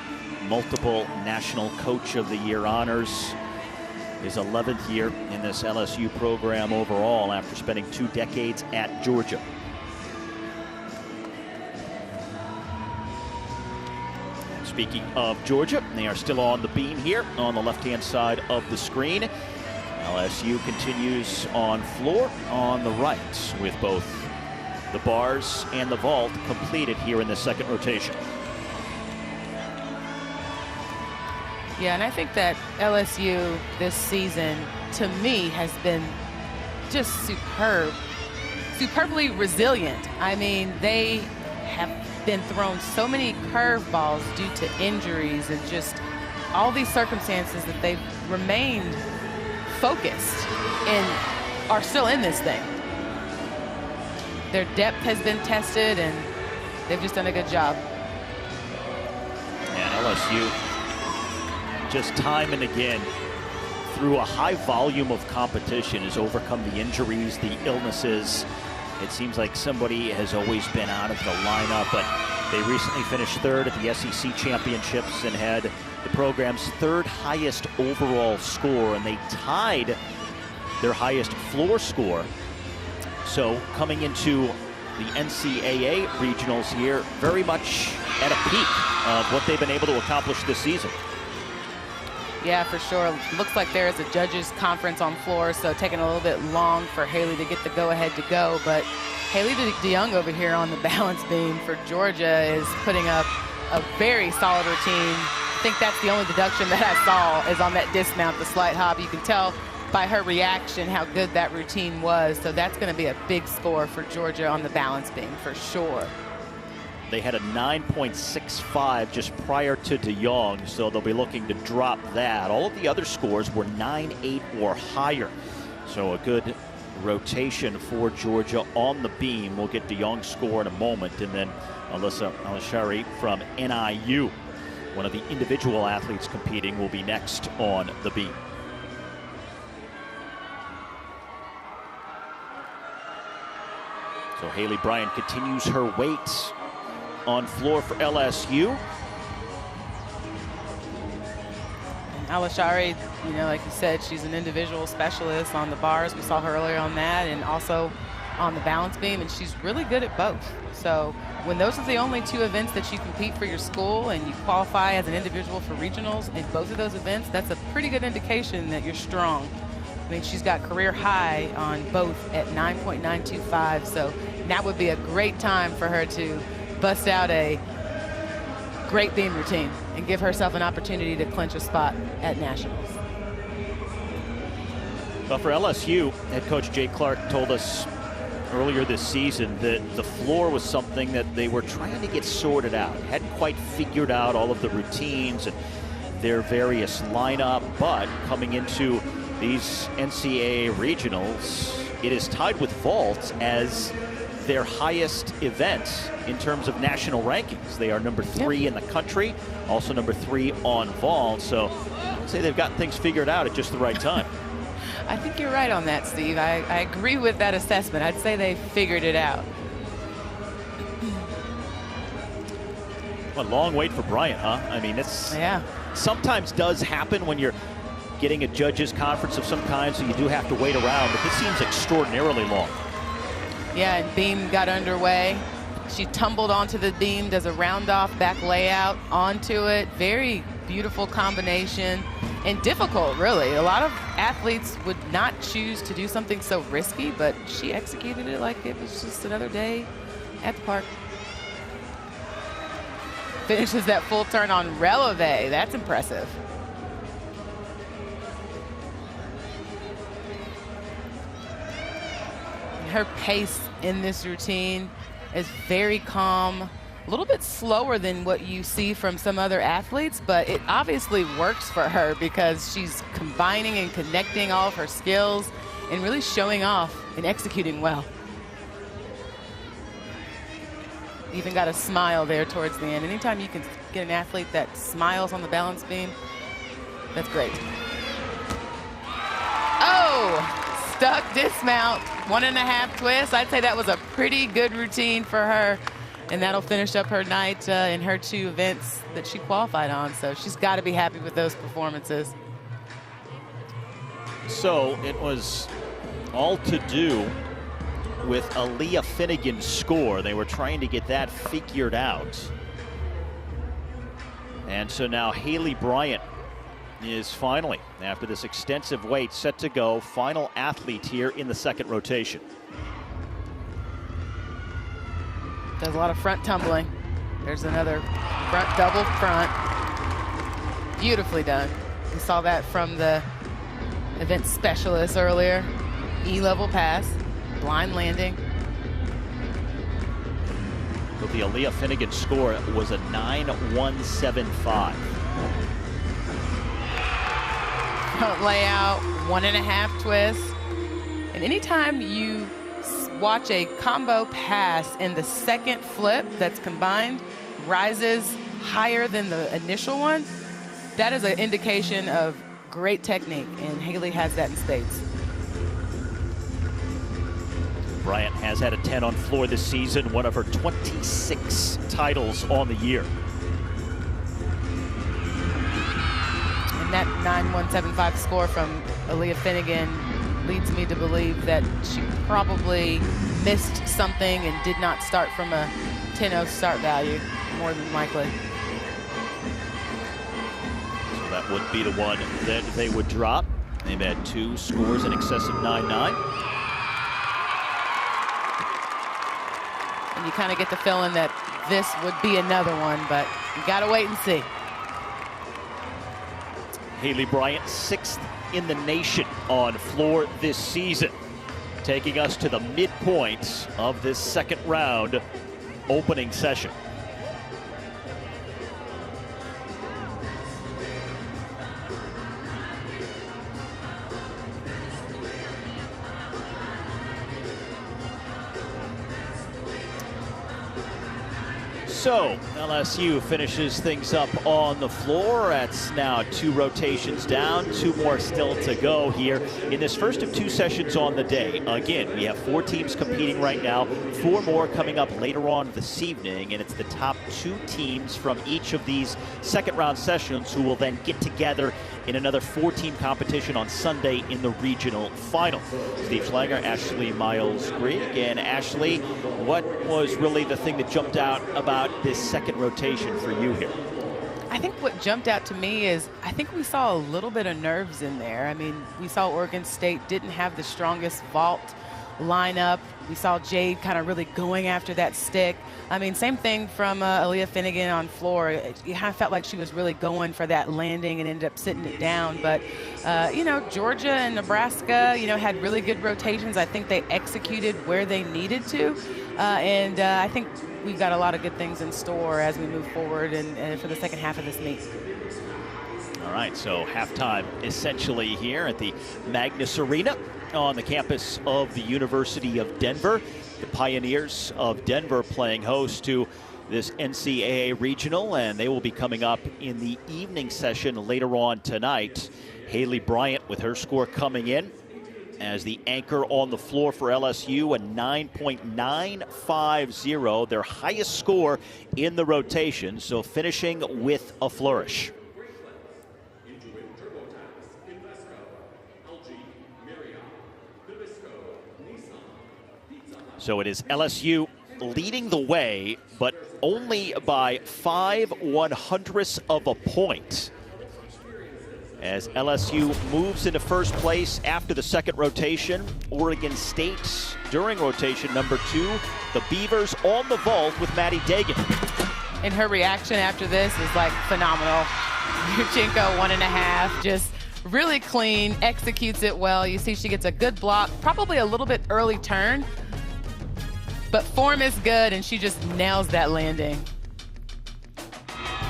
multiple National Coach of the Year honors. His 11th year in this LSU program overall after spending 2 decades at Georgia. Speaking of Georgia, they are still on the beam here on the left-hand side of the screen. LSU continues on floor on the right with both the bars and the vault completed here in the 2nd rotation. Yeah, and I think that LSU this season, to me, has been just superbly resilient. I mean, they have been thrown so many curveballs due to injuries and just all these circumstances that they've remained focused and are still in this thing. Their depth has been tested, and they've just done a good job. And LSU, just time and again, through a high volume of competition, has overcome the injuries, the illnesses. It seems like somebody has always been out of the lineup, but they recently finished 3rd at the SEC Championships and had the program's 3rd highest overall score, and they tied their highest floor score. So coming into the NCAA regionals here, very much at a peak of what they've been able to accomplish this season. Yeah, for sure. Looks like there is a judges conference on floor, so taking a little bit long for Haley to get the go-ahead to go. But Haley DeYoung over here on the balance beam for Georgia is putting up a very solid routine. I think that's the only deduction that I saw is on that dismount, the slight hop. You can tell by her reaction how good that routine was. So that's going to be a big score for Georgia on the balance beam for sure. They had a 9.65 just prior to DeYoung, so they'll be looking to drop that. All of the other scores were 9.8 or higher. So a good rotation for Georgia on the beam. We'll get DeYoung's score in a moment, and then Alyssa Alishari from NIU, one of the individual athletes competing, will be next on the beam. So Haley Bryant continues her weight on floor for LSU. Alishari, you know, like you said, she's an individual specialist on the bars. We saw her earlier on that, and also on the balance beam, and she's really good at both. So when those are the only 2 events that you compete for your school and you qualify as an individual for regionals in both of those events, that's a pretty good indication that you're strong. I mean, she's got career high on both at 9.925, so that would be a great time for her to bust out a great beam routine and give herself an opportunity to clinch a spot at nationals. Well, for LSU, head coach Jay Clark told us earlier this season that the floor was something that they were trying to get sorted out. Hadn't quite figured out all of the routines and their various lineup, but coming into these NCAA regionals, it is tied with vault as their highest event in terms of national rankings. They are number 3 in the country, also number 3 on vault. So I'd say they've got things figured out at just the right time. I think you're right on that, Steve. I agree with that assessment. I'd say they figured it out. A long wait for Bryant, huh? I mean, it's sometimes does happen when you're getting a judges conference of some kind, so you do have to wait around, but this seems extraordinarily long. Yeah, and beam got underway. She tumbled onto the beam, does a round off back layout onto it. Very beautiful combination and difficult, really. A lot of athletes would not choose to do something so risky, but she executed it like it was just another day at the park. Finishes that full turn on releve. That's impressive. Her pace in this routine is very calm, a little bit slower than what you see from some other athletes, but it obviously works for her because she's combining and connecting all of her skills and really showing off and executing well. Even got a smile there towards the end. Anytime you can get an athlete that smiles on the balance beam, that's great. Oh, stuck dismount, 1.5 twists. I'd say that was a pretty good routine for her. And that'll finish up her night in her 2 events that she qualified on. So she's got to be happy with those performances. So it was all to do with Aaliyah Finnegan's score. They were trying to get that figured out. And so now Haley Bryant is finally, after this extensive wait, set to go. Final athlete here in the second rotation. Does a lot of front tumbling. There's another front double front. Beautifully done. We saw that from the event specialist earlier. E-level pass, blind landing. But the Aaliyah Finnegan score was a 9.175. Front layout, 1.5 twists. And anytime you watch a combo pass and the second flip that's combined rises higher than the initial one, that is an indication of great technique, and Haley has that in spades. Bryant has had a 10 on floor this season, one of her 26 titles on the year. And that 9.175 score from Aaliyah Finnegan leads me to believe that she probably missed something and did not start from a 10-0 start value, more than likely. So that would be the one that they would drop. They've had 2 scores in excess of 9.9. And you kind of get the feeling that this would be another one, but you got to wait and see. Haley Bryant, 6th in the nation on floor this season, taking us to the midpoint of this second round opening session. So LSU finishes things up on the floor. That's now 2 rotations down, 2 more still to go here in this first of 2 sessions on the day. Again, we have 4 teams competing right now, 4 more coming up later on this evening, and it's the top 2 teams from each of these second round sessions who will then get together in another 4-team competition on Sunday in the regional final. Steve Schlanger, Ashley Miles-Grigg. And Ashley, what was really the thing that jumped out about this second rotation for you here? I think what jumped out to me is I think we saw a little bit of nerves in there. I mean, we saw Oregon State didn't have the strongest vault lineup. We saw Jade kind of really going after that stick. I mean, same thing from Aaliyah Finnegan on floor. It kind of felt like she was really going for that landing and ended up sitting it down. But, you know, Georgia and Nebraska, you know, had really good rotations. I think they executed where they needed to. And I think we've got a lot of good things in store as we move forward and for the second half of this meet. All right, so halftime essentially here at the Magnus Arena on the campus of the University of Denver. The Pioneers of Denver playing host to this NCAA regional, and they will be coming up in the evening session later on tonight. Haley Bryant with her score coming in as the anchor on the floor for LSU, a 9.950, their highest score in the rotation, so finishing with a flourish. So it is LSU leading the way, but only by 5/100ths of a point, as LSU moves into first place after the second rotation. Oregon State during rotation number 2. The Beavers on the vault with Maddie Dagan. And her reaction after this is like phenomenal. Yurchenko 1.5, just really clean, executes it well. You see she gets a good block, probably a little bit early turn, but form is good, and she just nails that landing.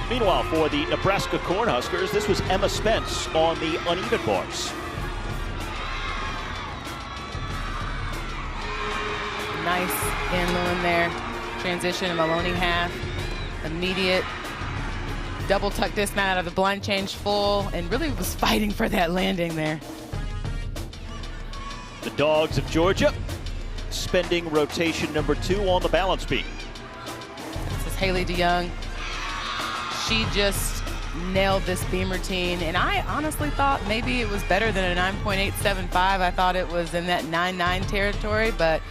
Meanwhile, for the Nebraska Cornhuskers, this was Emma Spence on the uneven bars. Nice in Lewin there. Transition, Maloney half. Immediate double tuck dismount out of the blind change full and really was fighting for that landing there. The Dogs of Georgia spending rotation number 2 on the balance beam. This is Haley DeYoung. She just nailed this beam routine, and I honestly thought maybe it was better than a 9.875. I thought it was in that 9.9 territory, but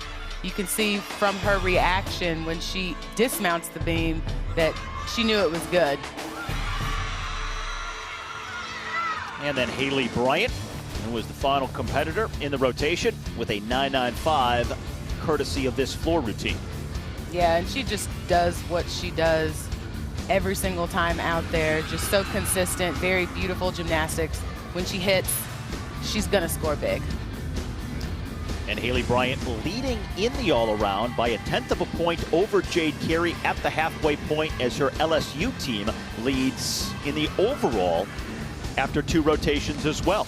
you can see from her reaction when she dismounts the beam that she knew it was good. And then Haley Bryant, who was the final competitor in the rotation, with a 9.95 courtesy of this floor routine. Yeah, and she just does what she does every single time out there. Just so consistent, very beautiful gymnastics. When she hits, she's gonna score big. And Haley Bryant leading in the all-around by 1/10 of a point over Jade Carey at the halfway point, as her LSU team leads in the overall after 2 rotations as well.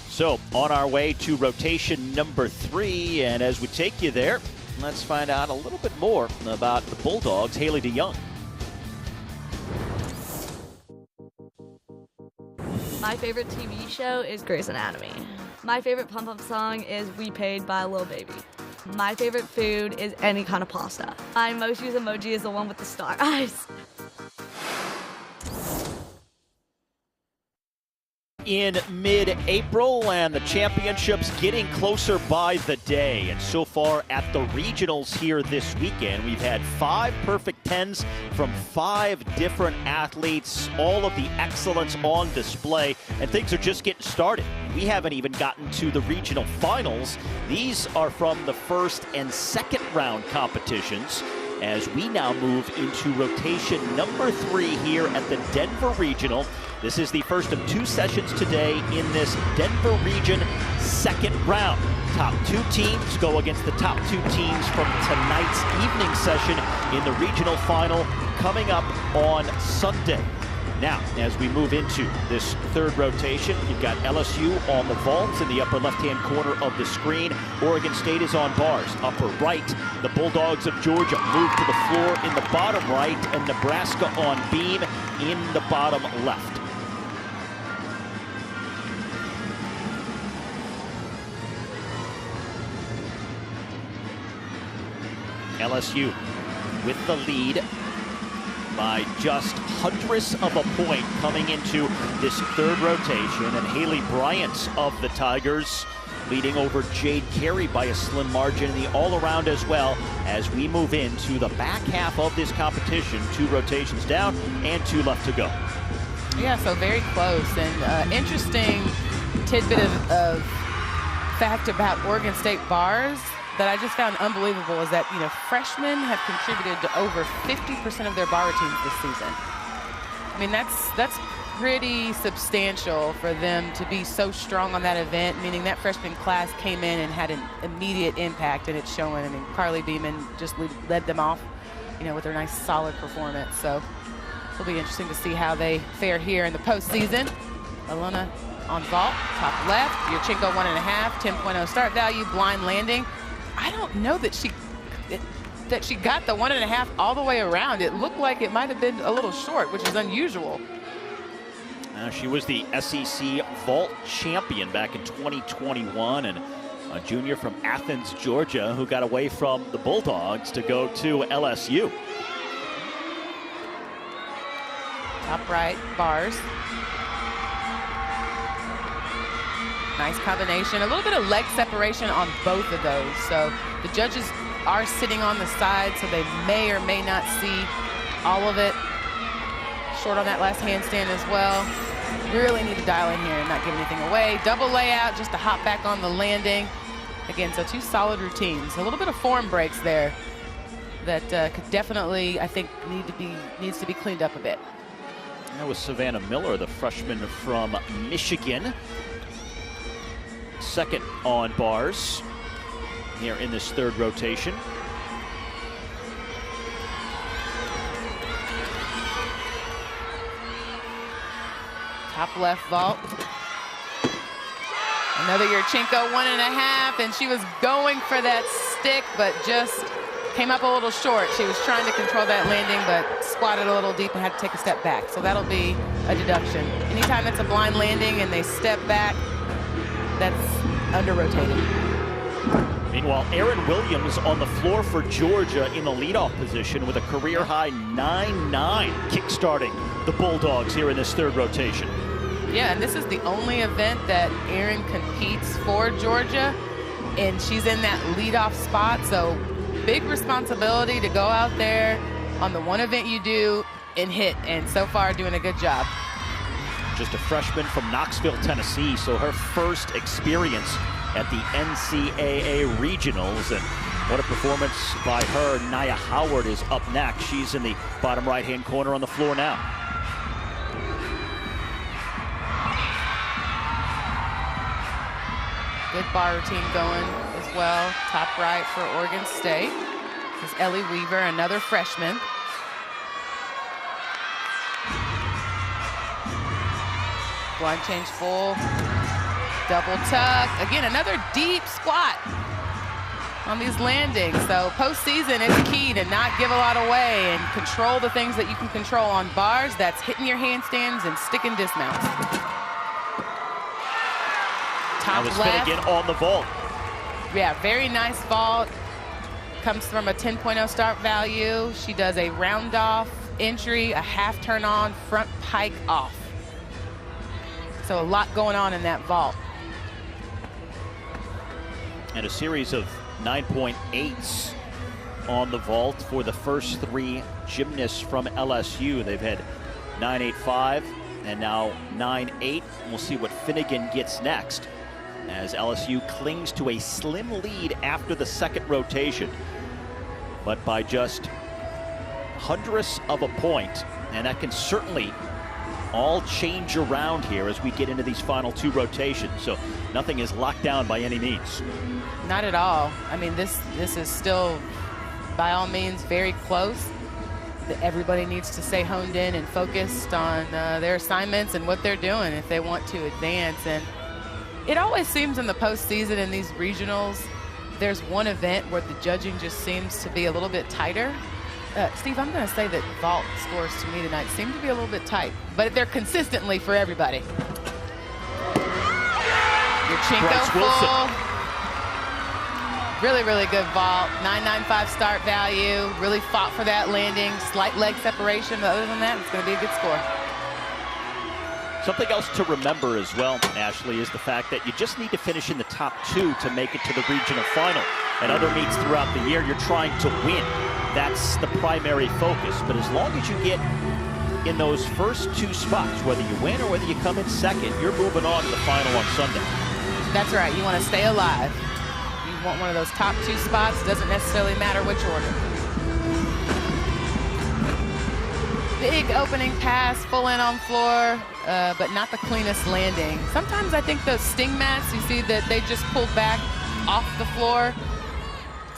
So on our way to rotation number 3, and as we take you there, let's find out a little bit more about the Bulldogs' Haley DeYoung. My favorite TV show is Grey's Anatomy. My favorite pump-up song is We Paid by Lil Baby. My favorite food is any kind of pasta. My most used emoji is the one with the star eyes. In mid-April, and the championships getting closer by the day. And so far at the regionals here this weekend, we've had 5 perfect 10s from 5 different athletes, all of the excellence on display, and things are just getting started. We haven't even gotten to the regional finals. These are from the first and second round competitions, as we now move into rotation number 3 here at the Denver Regional. This is the first of 2 sessions today in this Denver region second round. Top 2 teams go against the top 2 teams from tonight's evening session in the regional final coming up on Sunday. Now, as we move into this 3rd rotation, you've got LSU on the vaults in the upper left-hand corner of the screen. Oregon State is on bars. Upper right, the Bulldogs of Georgia move to the floor in the bottom right, and Nebraska on beam in the bottom left. LSU with the lead by just hundredths of a point coming into this 3rd rotation, and Haley Bryant of the Tigers leading over Jade Carey by a slim margin in the all-around as well, as we move into the back half of this competition. 2 rotations down and 2 left to go. Yeah, so very close, and interesting tidbit of fact about Oregon State bars that I just found unbelievable is that, you know, freshmen have contributed to over 50% of their bar routines this season. I mean, that's pretty substantial for them to be so strong on that event, meaning that freshman class came in and had an immediate impact, and it's showing. I mean, Carly Beeman just led them off, you know, with their nice solid performance. So it'll be interesting to see how they fare here in the postseason. Alana on vault, top left, Yurchenko 1.5, 10.0 start value, blind landing. I don't know that she got the 1.5 all the way around. It looked like it might have been a little short, which is unusual. She was the SEC vault champion back in 2021, and a junior from Athens, Georgia, who got away from the Bulldogs to go to LSU. Top right, bars. Nice combination. A little bit of leg separation on both of those. So the judges are sitting on the side, so they may or may not see all of it. Short on that last handstand as well. Really need to dial in here and not give anything away. Double layout, just to hop back on the landing. Again, so 2 solid routines. A little bit of form breaks there that could definitely, I think, needs to be cleaned up a bit. That was Savannah Miller, the freshman from Michigan. Second on bars here in this 3rd rotation. Top left vault. Another Yurchenko 1.5, and she was going for that stick, but just came up a little short. She was trying to control that landing, but squatted a little deep and had to take a step back. So that'll be a deduction. Anytime it's a blind landing and they step back, that's under-rotated. Meanwhile, Erin Williams on the floor for Georgia in the leadoff position with a career-high 9-9, kickstarting the Bulldogs here in this third rotation. Yeah, and this is the only event that Erin competes for Georgia, and she's in that leadoff spot, so big responsibility to go out there on the one event you do and hit, and so far doing a good job. Just a freshman from Knoxville, Tennessee, so her first experience at the NCAA Regionals, and what a performance by her. Nia Howard is up next. She's in the bottom right-hand corner on the floor now. Good bar routine going as well. Top right for Oregon State. This is Ellie Weaver, another freshman. Blind change full. Double tuck. Again, another deep squat on these landings. So postseason, it's key to not give a lot away and control the things that you can control on bars. That's hitting your handstands and sticking dismounts. Top left. Finnegan on the vault. Yeah, very nice vault. Comes from a 10.0 start value. She does a round off entry, a half turn on, front pike off. So a lot going on in that vault. And a series of 9.8s on the vault for the first three gymnasts from LSU. They've had 9.85 and now 9.8. We'll see what Finnegan gets next as LSU clings to a slim lead after the second rotation, but by just hundredths of a point, and that can certainly all change around here as we get into these final two rotations. So nothing is locked down by any means. Not at all. I mean, this is still, by all means, very close. Everybody needs to stay honed in and focused on their assignments and what they're doing if they want to advance. And it always seems in the postseason in these regionals, there's one event where the judging just seems to be a little bit tighter. Steve, I'm going to say that vault scores to me tonight seem to be a little bit tight, but they're consistently for everybody. Yurchenko full. Really, really good vault. 9.95 start value. Really fought for that landing. Slight leg separation, but other than that, it's going to be a good score. Something else to remember as well, Ashley, is the fact that you just need to finish in the top two to make it to the regional final. And other meets throughout the year, you're trying to win. That's the primary focus. But as long as you get in those first two spots, whether you win or whether you come in second, you're moving on to the final on Sunday. That's right. You want to stay alive. You want one of those top two spots. Doesn't necessarily matter which order. Big opening pass, full in on floor, but not the cleanest landing. Sometimes I think those sting mats, you see that they just pulled back off the floor.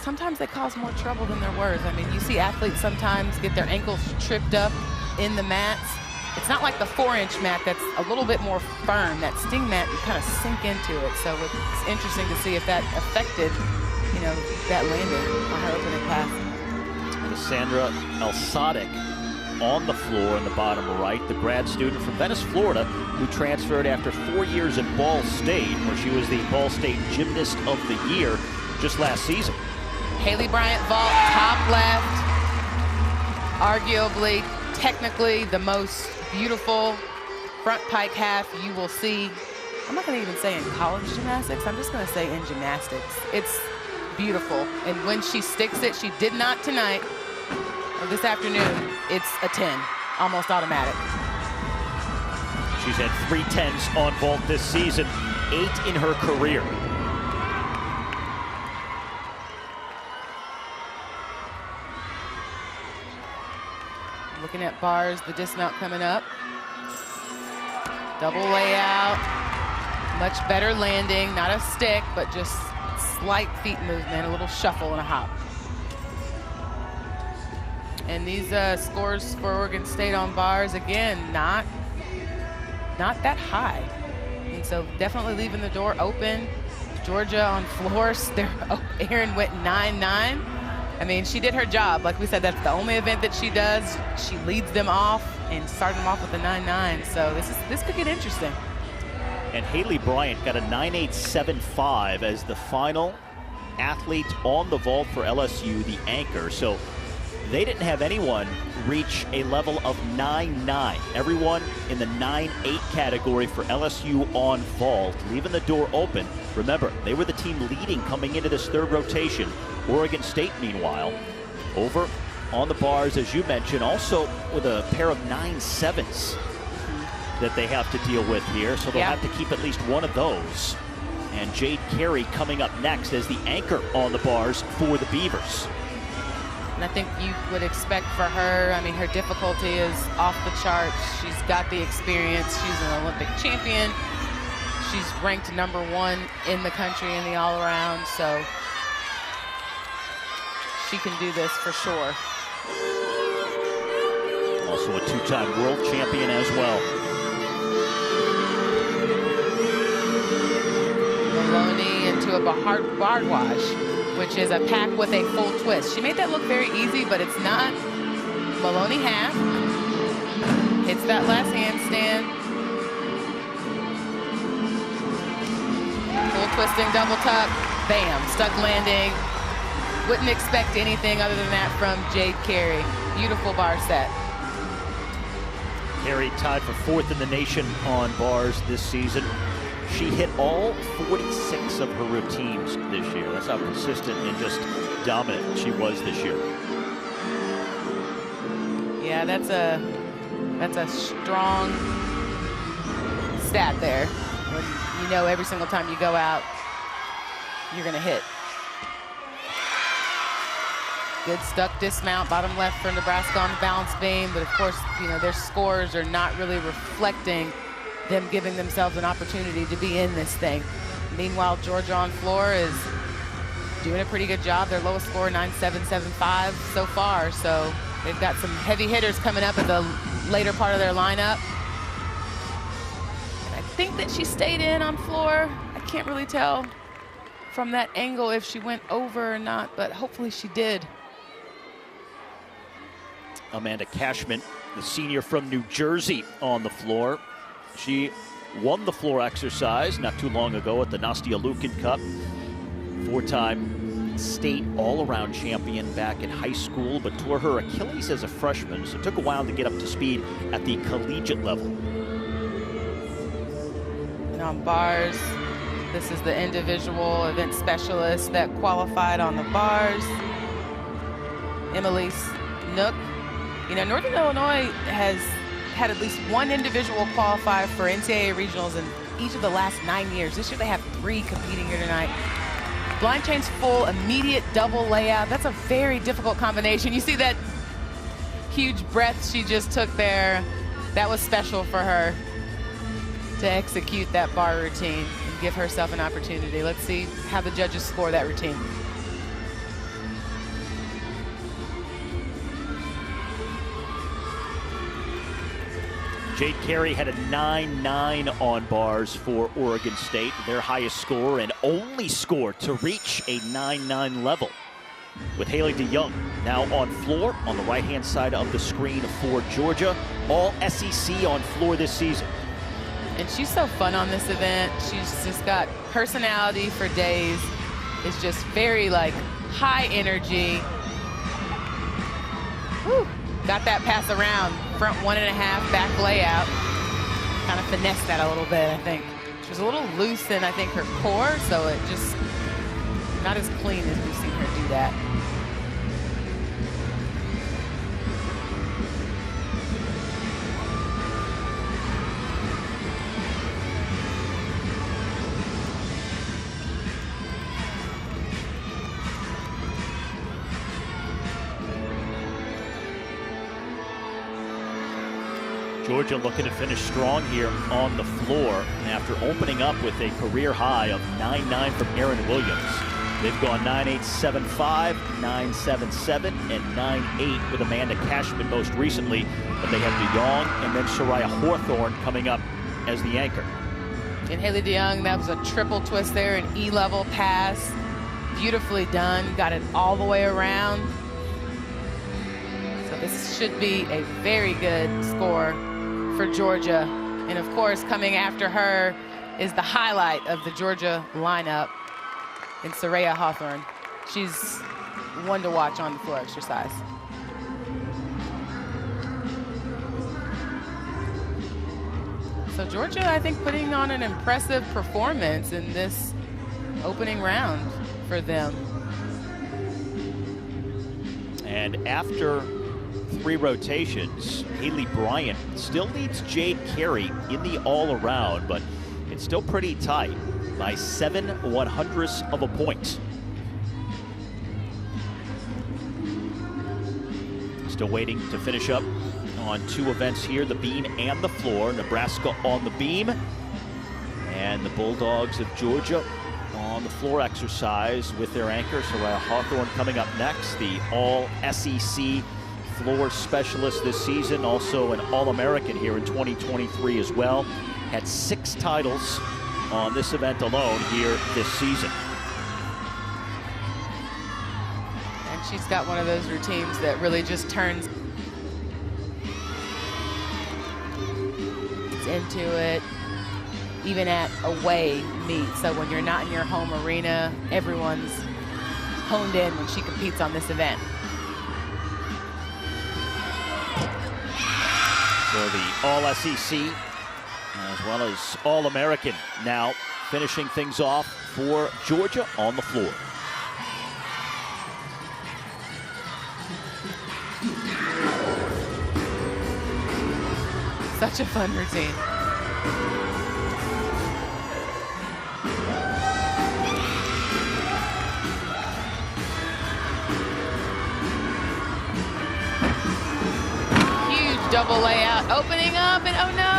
Sometimes they cause more trouble than they're worth. I mean, you see athletes sometimes get their ankles tripped up in the mats. It's not like the 4-inch mat that's a little bit more firm. That sting mat, you kind of sink into it. So it's interesting to see if that affected, that landing on her opening pass. Cassandra Elsadik on the floor in the bottom right, the grad student from Venice, Florida, who transferred after 4 years at Ball State, where she was the Ball State Gymnast of the Year just last season. Haley Bryant vault, top left. Arguably, technically, the most beautiful front pike half you will see. I'm not going to even say in college gymnastics. I'm just going to say in gymnastics. It's beautiful. And when she sticks it, she did not tonight or this afternoon, it's a 10, almost automatic. She's had 3 10s on vault this season, 8 in her career. Looking at bars, the dismount coming up. Double layout, much better landing, not a stick, but just slight feet movement, a little shuffle and a hop. And these scores for Oregon State on bars, again, not that high. And so definitely leaving the door open Georgia on floors. Erin went 9-9. I mean, she did her job. Like we said, that's the only event that she does. She leads them off and started them off with a 9-9. So this could get interesting. And Haley Bryant got a 9.875 as the final athlete on the vault for LSU, the anchor. So they didn't have anyone reach a level of 9.9. Everyone in the 9.8 category for LSU on vault, leaving the door open. Remember, they were the team leading coming into this third rotation. Oregon State, meanwhile, over on the bars, as you mentioned, also with a pair of 9.7s that they have to deal with here. So they'll have to keep at least one of those. And Jade Carey coming up next as the anchor on the bars for the Beavers. And I think you would expect for her, I mean, her difficulty is off the charts. She's got the experience. She's an Olympic champion. She's ranked #1 in the country in the all-around, so she can do this for sure. Also a two-time world champion as well. Maloney into a bardwaj, which is a pack with a full twist. She made that look very easy, but it's not. Maloney half. Hits that last handstand. Full twisting double tuck. Bam, stuck landing. Wouldn't expect anything other than that from Jade Carey. Beautiful bar set. Carey tied for 4th in the nation on bars this season. She hit all 46 of her routines this year. That's how consistent and just dominant she was this year. Yeah, that's a strong stat there. When you know every single time you go out, you're gonna hit. Good stuck dismount, bottom left for Nebraska on the balance beam, but of course, you know, their scores are not really reflecting them giving themselves an opportunity to be in this thing. Meanwhile, Georgia on floor is doing a pretty good job. Their lowest score, 9.775 so far, so they've got some heavy hitters coming up at the later part of their lineup. And I think that she stayed in on floor. I can't really tell from that angle if she went over or not, but hopefully she did. Amanda Cashman, the senior from New Jersey, on the floor. She won the floor exercise not too long ago at the Nastia Lukin Cup. 4-time state all-around champion back in high school, but tore her Achilles as a freshman, so it took a while to get up to speed at the collegiate level. And on bars, this is the individual event specialist that qualified on the bars. Emily Snook. You know, Northern Illinois has had at least one individual qualify for NCAA regionals in each of the last 9 years. This year they have 3 competing here tonight. Blind chains full, immediate double layout. That's a very difficult combination. You see that huge breath she just took there. That was special for her to execute that bar routine and give herself an opportunity. Let's see how the judges score that routine. Jade Carey had a 9.9 on bars for Oregon State, their highest score and only score to reach a 9.9 level. With Haley DeYoung now on floor on the right-hand side of the screen for Georgia. All SEC on floor this season. And she's so fun on this event. She's just got personality for days. It's just very, like, high energy. Whew. Got that pass around. Front 1.5, back layout. Kind of finessed that a little bit, I think. She was a little loose in, I think, her core, so it just not as clean as we've seen her do that. Georgia looking to finish strong here on the floor after opening up with a career high of 9.9 from Erin Williams. They've gone 9.875, 9.77, and 9.8 with Amanda Cashman most recently. But they have DeYoung and then Soraya Hawthorne coming up as the anchor. And Haley DeYoung, that was a triple twist there, an E-level pass. Beautifully done, got it all the way around. So this should be a very good score for Georgia. And of course, coming after her is the highlight of the Georgia lineup in Soraya Hawthorne. She's one to watch on the floor exercise. So Georgia, I think, putting on an impressive performance in this opening round for them. And after 3 rotations, Haley Bryant still leads Jade Carey in the all-around, but it's still pretty tight by 7/100ths of a point. Still waiting to finish up on 2 events here, the beam and the floor. Nebraska on the beam, and the Bulldogs of Georgia on the floor exercise with their anchor, Soraya Hawthorne, coming up next, the all-SEC floor specialist this season, also an All-American here in 2023 as well. Had 6 titles on this event alone here this season. And she's got one of those routines that really just turns into it, even at away meet. So when you're not in your home arena, everyone's honed in when she competes on this event. For the All-SEC as well as All-American now finishing things off for Georgia on the floor. Such a fun routine. Huge double layout, opening up, and oh no!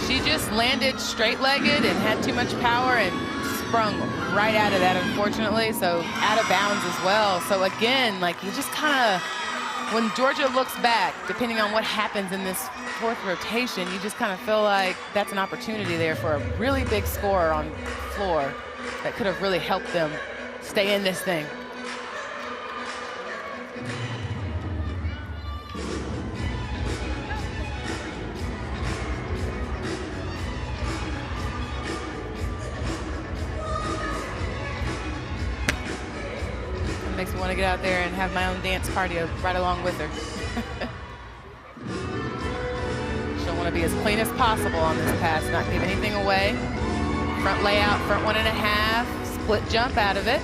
She just landed straight-legged and had too much power and sprung right out of that, unfortunately, so out of bounds as well. So again, like, you just kind of, when Georgia looks back, depending on what happens in this 4th rotation, you just kind of feel like that's an opportunity there for a really big score on the floor that could have really helped them stay in this thing. Makes me want to get out there and have my own dance cardio right along with her. She'll want to be as clean as possible on this pass, not give anything away. Front layout, front 1.5, split jump out of it.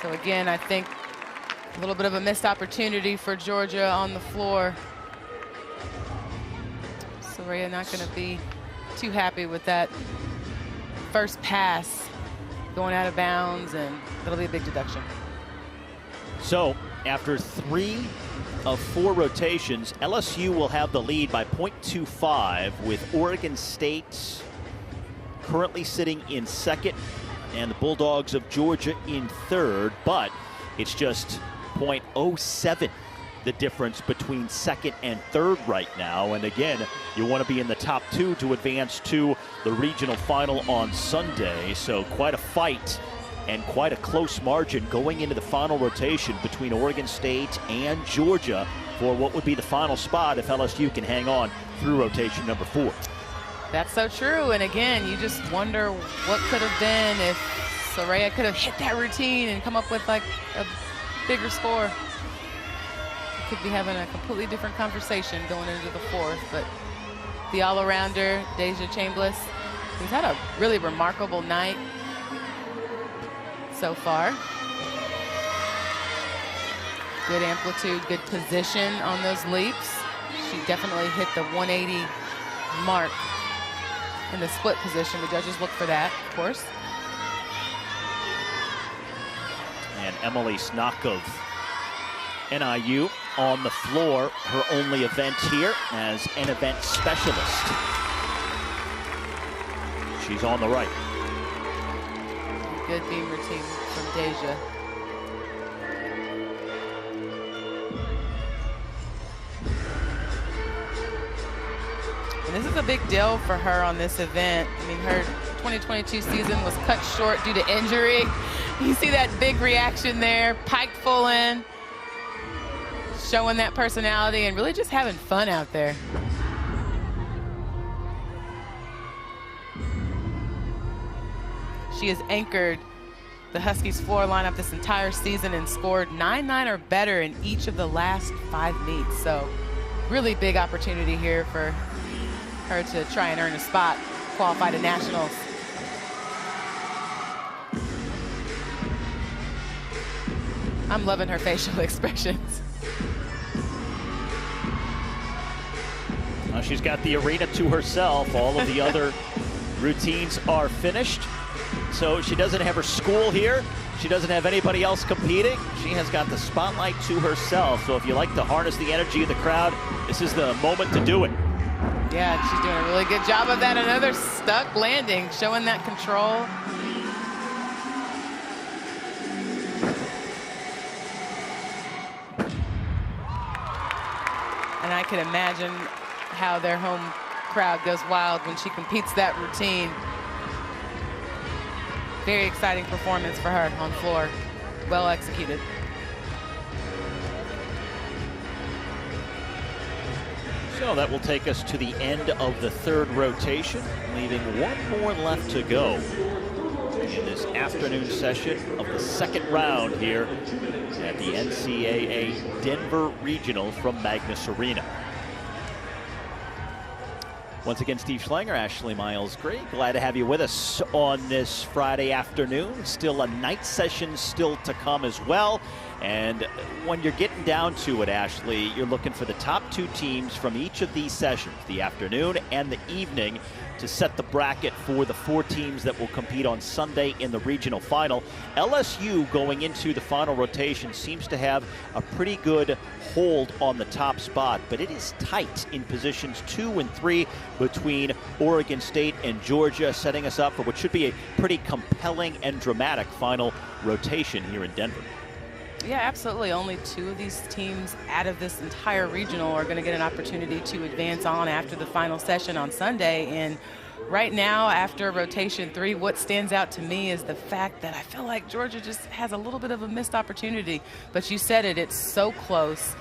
So again, I think a little bit of a missed opportunity for Georgia on the floor. Soraya not going to be too happy with that first pass going out of bounds, and it'll be a big deduction. So after 3 of 4 rotations, LSU will have the lead by 0.25, with Oregon State currently sitting in 2nd and the Bulldogs of Georgia in 3rd, but it's just 0.07 the difference between 2nd and 3rd right now. And again, you want to be in the top 2 to advance to the regional final on Sunday. So quite a fight and quite a close margin going into the final rotation between Oregon State and Georgia for what would be the final spot if LSU can hang on through rotation number 4. That's so true. And again, you just wonder what could have been if Soraya could have hit that routine and come up with like a bigger score. Could be having a completely different conversation going into the 4th, but the all-arounder, Deja Chambliss, who's had a really remarkable night so far. Good amplitude, good position on those leaps. She definitely hit the 180 mark in the split position. The judges look for that, of course. And Emily Snakov, NIU, on the floor, her only event here as an event specialist. She's on the right. Good beam routine from Deja. This is a big deal for her on this event. I mean, her 2022 season was cut short due to injury. You see that big reaction there, piped full in, showing that personality and really just having fun out there. She has anchored the Huskies floor lineup this entire season and scored 9-9 or better in each of the last 5 meets. So really big opportunity here for her to try and earn a spot, qualify to nationals. I'm loving her facial expressions. Well, she's got the arena to herself. All of the other routines are finished. So she doesn't have her school here. She doesn't have anybody else competing. She has got the spotlight to herself. So if you like to harness the energy of the crowd, this is the moment to do it. Yeah, she's doing a really good job of that. Another stuck landing, showing that control. And I can imagine how their home crowd goes wild when she competes that routine. Very exciting performance for her on floor. Well executed. So that will take us to the end of the third rotation, leaving one more left to go in this afternoon session of the second round here at the NCAA Denver Regional from Magnus Arena. Once again, Steve Schlanger, Ashley Miles Gray, glad to have you with us on this Friday afternoon. Still a night session still to come as well. And when you're getting down to it, Ashley, you're looking for the top 2 teams from each of these sessions, the afternoon and the evening, to set the bracket for the 4 teams that will compete on Sunday in the regional final. LSU going into the final rotation seems to have a pretty good hold on the top spot, but it is tight in positions 2 and 3 between Oregon State and Georgia, setting us up for what should be a pretty compelling and dramatic final rotation here in Denver. Yeah, absolutely. Only 2 of these teams out of this entire regional are going to get an opportunity to advance on after the final session on Sunday. And right now, after rotation 3, what stands out to me is the fact that I feel like Georgia just has a little bit of a missed opportunity. But you said it, it's so close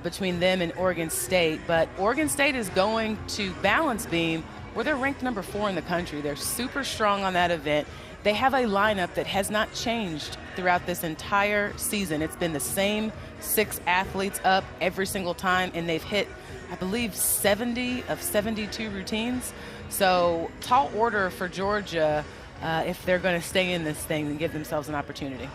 between them and Oregon State. But Oregon State is going to balance beam where they're ranked number 4 in the country. They're super strong on that event. They have a lineup that has not changed throughout this entire season. It's been the same 6 athletes up every single time, and they've hit, I believe, 70 of 72 routines. So tall order for Georgia if they're going to stay in this thing and give themselves an opportunity.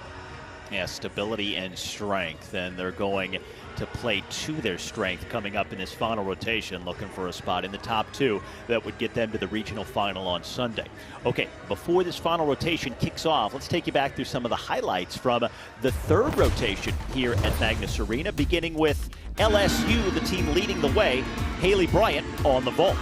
Yeah, stability and strength, and they're going to play to their strength coming up in this final rotation, looking for a spot in the top 2 that would get them to the regional final on Sunday. Okay, before this final rotation kicks off, let's take you back through some of the highlights from the third rotation here at Magnus Arena, beginning with LSU, the team leading the way, Haley Bryant on the vault.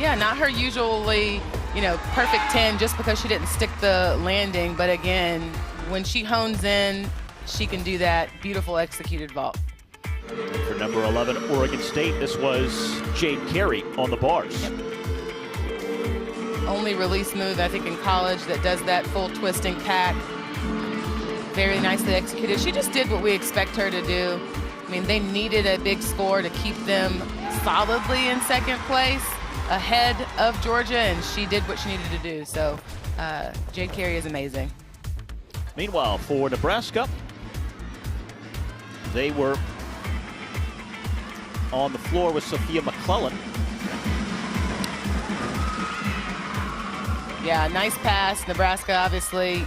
Yeah, not her usually, perfect 10 just because she didn't stick the landing, but again, when she hones in, she can do that beautiful executed vault. For number 11, Oregon State, this was Jade Carey on the bars. Yep. Only release move, I think, in college that does that full twisting pack. Very nicely executed. She just did what we expect her to do. I mean, they needed a big score to keep them solidly in second place ahead of Georgia, and she did what she needed to do. So Jade Carey is amazing. Meanwhile, for Nebraska, they were on the floor with Sophia McClellan. Yeah, nice pass. Nebraska obviously,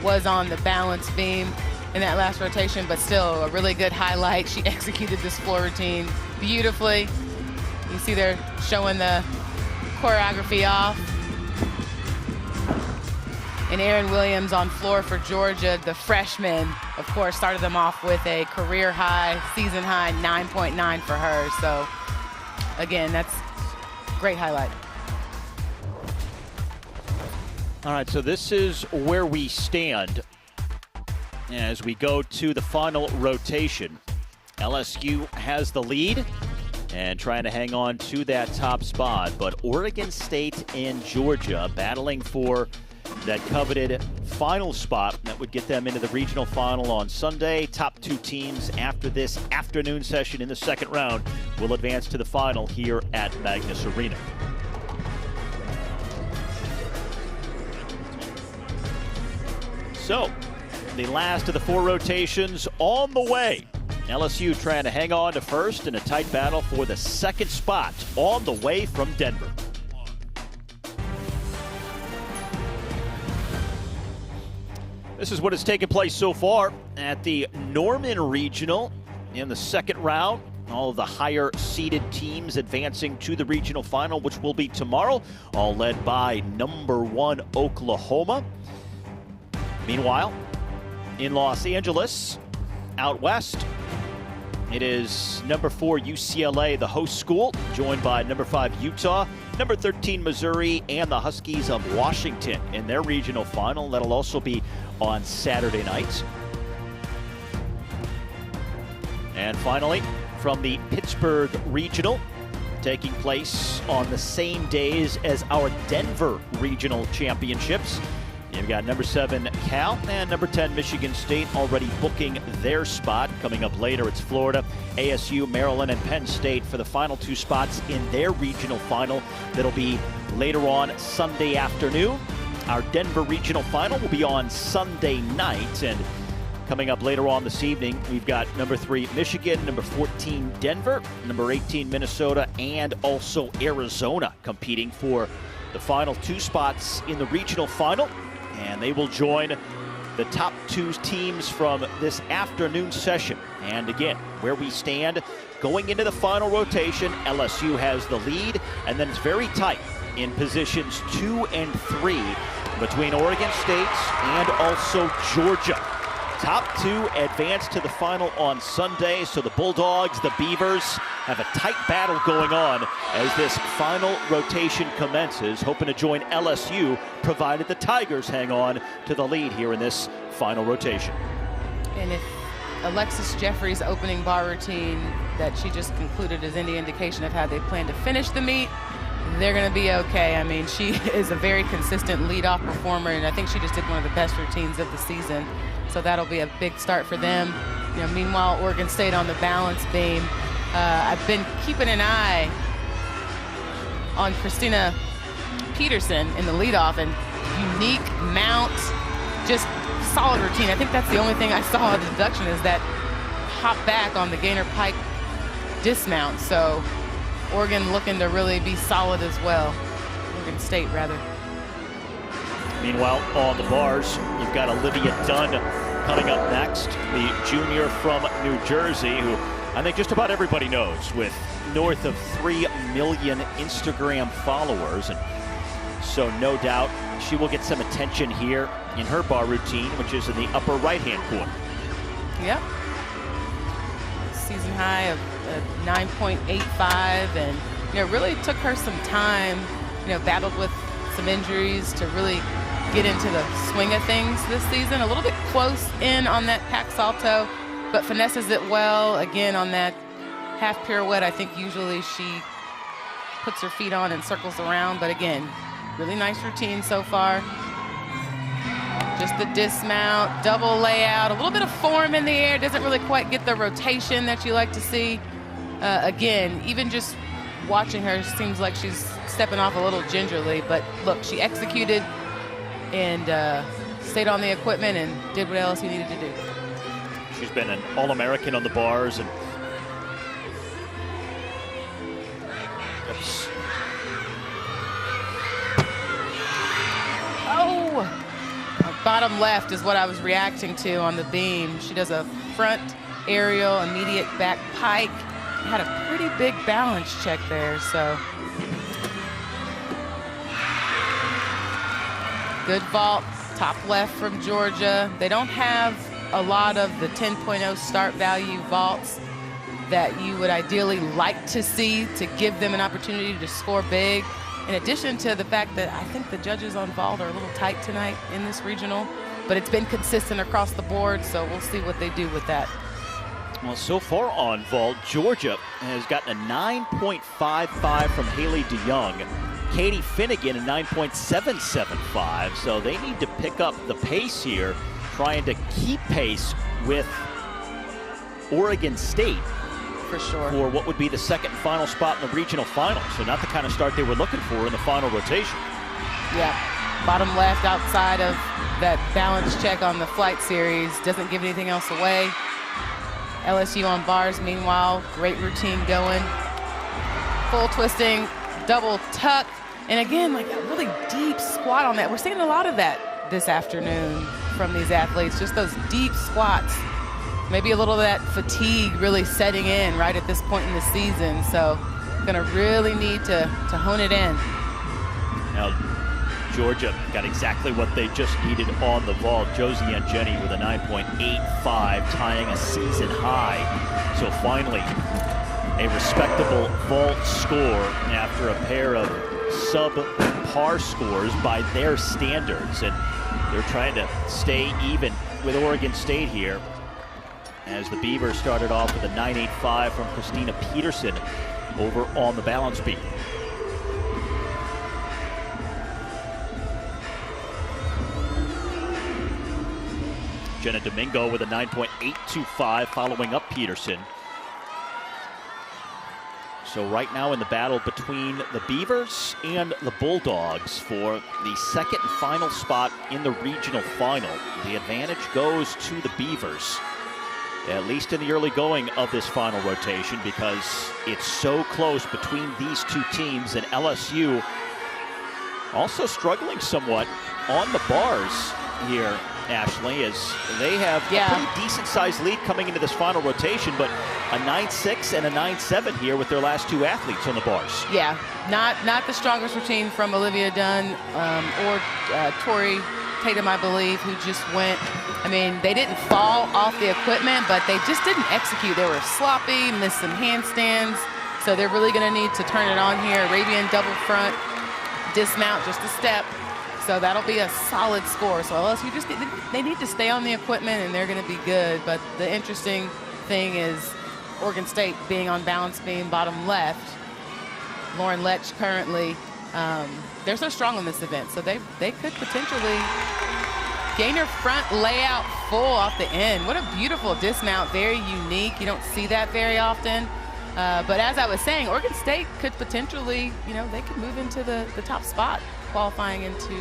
was on the balance beam in that last rotation, but still a really good highlight. She executed this floor routine beautifully. You see they're showing the choreography off. And Aaron Williams on floor for Georgia, the freshman, of course, started them off with a career high, season high 9.9 for her. So, again, that's a great highlight. All right, so this is where we stand as we go to the final rotation. LSU has the lead, and trying to hang on to that top spot. But Oregon State and Georgia battling for that coveted final spot that would get them into the regional final on Sunday. Top two teams after this afternoon session in the second round will advance to the final here at Magnus Arena. So, the last of the four rotations on the way. LSU trying to hang on to first in a tight battle for the second spot on the way from Denver. This is what has taken place so far at the Norman Regional in the second round. All of the higher seeded teams advancing to the regional final, which will be tomorrow, all led by number 1 Oklahoma. Meanwhile, in Los Angeles, out west, it is number 4 UCLA, the host school, joined by number 5 Utah, number 13 Missouri, and the Huskies of Washington in their regional final. That'll also be on Saturday night. And finally, from the Pittsburgh Regional, taking place on the same days as our Denver Regional Championships. You've got number 7 Cal and number 10 Michigan State already booking their spot. Coming up later, it's Florida, ASU, Maryland, and Penn State for the final 2 spots in their regional final. That'll be later on Sunday afternoon. Our Denver regional final will be on Sunday night. And coming up later on this evening, we've got number 3 Michigan, number 14 Denver, number 18 Minnesota, and also Arizona competing for the final 2 spots in the regional final. And they will join the top 2 teams from this afternoon session. And again, where we stand going into the final rotation, LSU has the lead, and then it's very tight in positions 2 and 3 between Oregon State and also Georgia. Top 2 advance to the final on Sunday, so the Bulldogs, the Beavers, have a tight battle going on as this final rotation commences, hoping to join LSU, provided the Tigers hang on to the lead here in this final rotation. And if Alexis Jeffrey's opening bar routine that she just concluded is any indication of how they plan to finish the meet, they're going to be okay. I mean, she is a very consistent leadoff performer, and I think she just did one of the best routines of the season. So that'll be a big start for them. You know, meanwhile, Oregon State on the balance beam. I've been keeping an eye on Christina Peterson in the leadoff, and unique mount, just solid routine. I think that's the only thing I saw in the deduction is that hop back on the Gainer Pike dismount. So Oregon looking to really be solid as well. Oregon State, rather. Meanwhile, on the bars, you've got Olivia Dunn coming up next, the junior from New Jersey, who I think just about everybody knows, with north of 3 million Instagram followers. And so no doubt she will get some attention here in her bar routine, which is in the upper right-hand corner. Yep. Season high of 9.85, and really took her some time, battled with some injuries to really get into the swing of things this season. A little bit close in on that pack salto, but finesses it well. Again, on that half pirouette, I think usually she puts her feet on and circles around, but again, really nice routine so far. Just the dismount, double layout, a little bit of form in the air, doesn't really quite get the rotation that you like to see. Again, even just watching her, seems like she's stepping off a little gingerly, but look, she executed and stayed on the equipment and did what LSU needed to do. She's been an All-American on the bars, and bottom left is what I was reacting to on the beam. She does a front aerial, immediate back pike. Had a pretty big balance check there, so. Good vault, top left from Georgia. They don't have a lot of the 10.0 start value vaults that you would ideally like to see to give them an opportunity to score big. In addition to the fact that I think the judges on vault are a little tight tonight in this regional, but it's been consistent across the board, so we'll see what they do with that. Well, so far on vault, Georgia has gotten a 9.55 from Haley DeYoung. Katie Finnegan a 9.775. So they need to pick up the pace here, trying to keep pace with Oregon State. For sure. For what would be the second and final spot in the regional final. So not the kind of start they were looking for in the final rotation. Yeah, bottom left outside of that balance check on the flight series. Doesn't give anything else away. LSU on bars, meanwhile, great routine going. Full twisting, double tuck. And again, like a really deep squat on that. We're seeing a lot of that this afternoon from these athletes, just those deep squats. Maybe a little of that fatigue really setting in right at this point in the season. So gonna really need to hone it in. Now, Georgia got exactly what they just needed on the vault. Josie and Jenny with a 9.85, tying a season high. So finally, a respectable vault score after a pair of sub-par scores by their standards. And they're trying to stay even with Oregon State here, as the Beavers started off with a 9.85 from Christina Peterson over on the balance beam. Jenna Domingo with a 9.825 following up Peterson. So right now in the battle between the Beavers and the Bulldogs for the second and final spot in the regional final. The advantage goes to the Beavers, at least in the early going of this final rotation, because it's so close between these two teams. And LSU also struggling somewhat on the bars here, Ashley, as they have a pretty decent-sized lead coming into this final rotation, but a 9.6 and a 9.7 here with their last two athletes on the bars. Yeah, not the strongest routine from Olivia Dunn or Tori Tatum, I believe, who just went. I mean, they didn't fall off the equipment, but they just didn't execute. They were sloppy, missed some handstands, so they're really going to need to turn it on here. Arabian double front, dismount just a step. So that'll be a solid score. So LSU they need to stay on the equipment, and they're going to be good. But the interesting thing is Oregon State being on balance beam bottom left. Lauren Lech currently, they're so strong in this event. So they could potentially gainer front layout full off the end. What a beautiful dismount, very unique. You don't see that very often. But as I was saying, Oregon State could potentially, they could move into the top spot qualifying into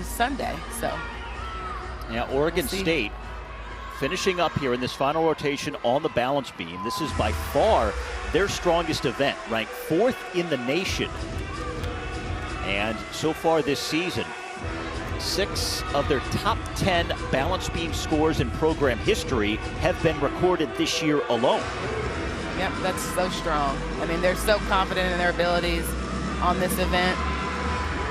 Sunday. So yeah, Oregon State finishing up here in this final rotation on the balance beam. This is by far their strongest event, ranked 4th in the nation. And so far this season, 6 of their top 10 balance beam scores in program history have been recorded this year alone. Yep, that's so strong. I mean, they're so confident in their abilities on this event,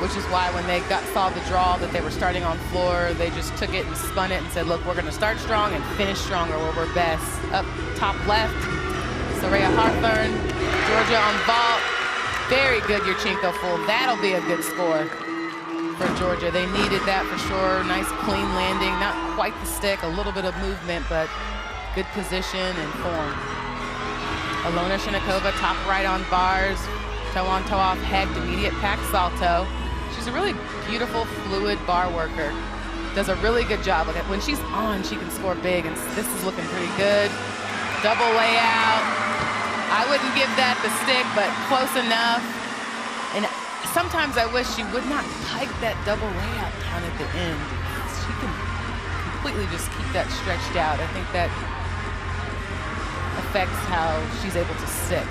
which is why when they saw the draw that they were starting on floor, they just took it and spun it and said, look, we're going to start strong and finish stronger where we're best. Up top left, Soraya Hawthorne, Georgia on vault. Very good, Yurchenko full. That'll be a good score for Georgia. They needed that for sure. Nice clean landing, not quite the stick, a little bit of movement, but good position and form. Alona Shinikova, top right on bars, toe on, toe off, head, immediate pack salto. She's a really beautiful, fluid bar worker. Does a really good job. Look at when she's on, she can score big, and this is looking pretty good. Double layout. I wouldn't give that the stick, but close enough. And sometimes I wish she would not hike that double layout down at the end. She can completely just keep that stretched out. I think that affects how she's able to stick.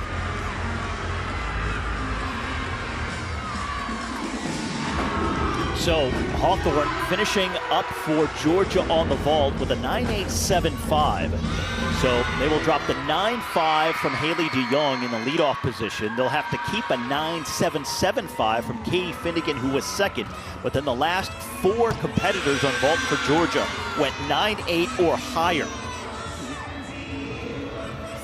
So Hawthorne finishing up for Georgia on the vault with a 9.875. So they will drop the 9.5 from Haley DeYoung in the leadoff position. They'll have to keep a 9.775 from Katie Finnegan, who was second. But then the last 4 competitors on vault for Georgia went 9.8 or higher.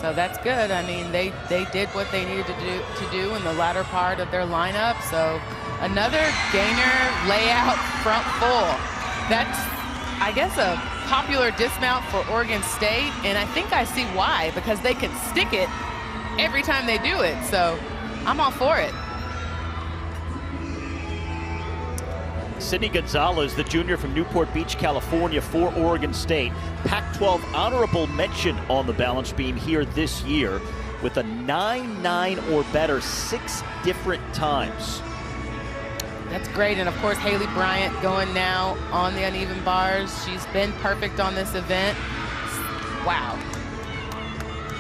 So that's good. I mean, they did what they needed to do in the latter part of their lineup. So another gainer layout front full. That's I guess, a popular dismount for Oregon State, and I think I see why, because they can stick it every time they do it. So I'm all for it. Sydney Gonzalez, the junior from Newport Beach, California, for Oregon State. Pac-12 honorable mention on the balance beam here this year with a 9.9 or better 6 different times. That's great. And of course, Haley Bryant going now on the uneven bars. She's been perfect on this event. Wow.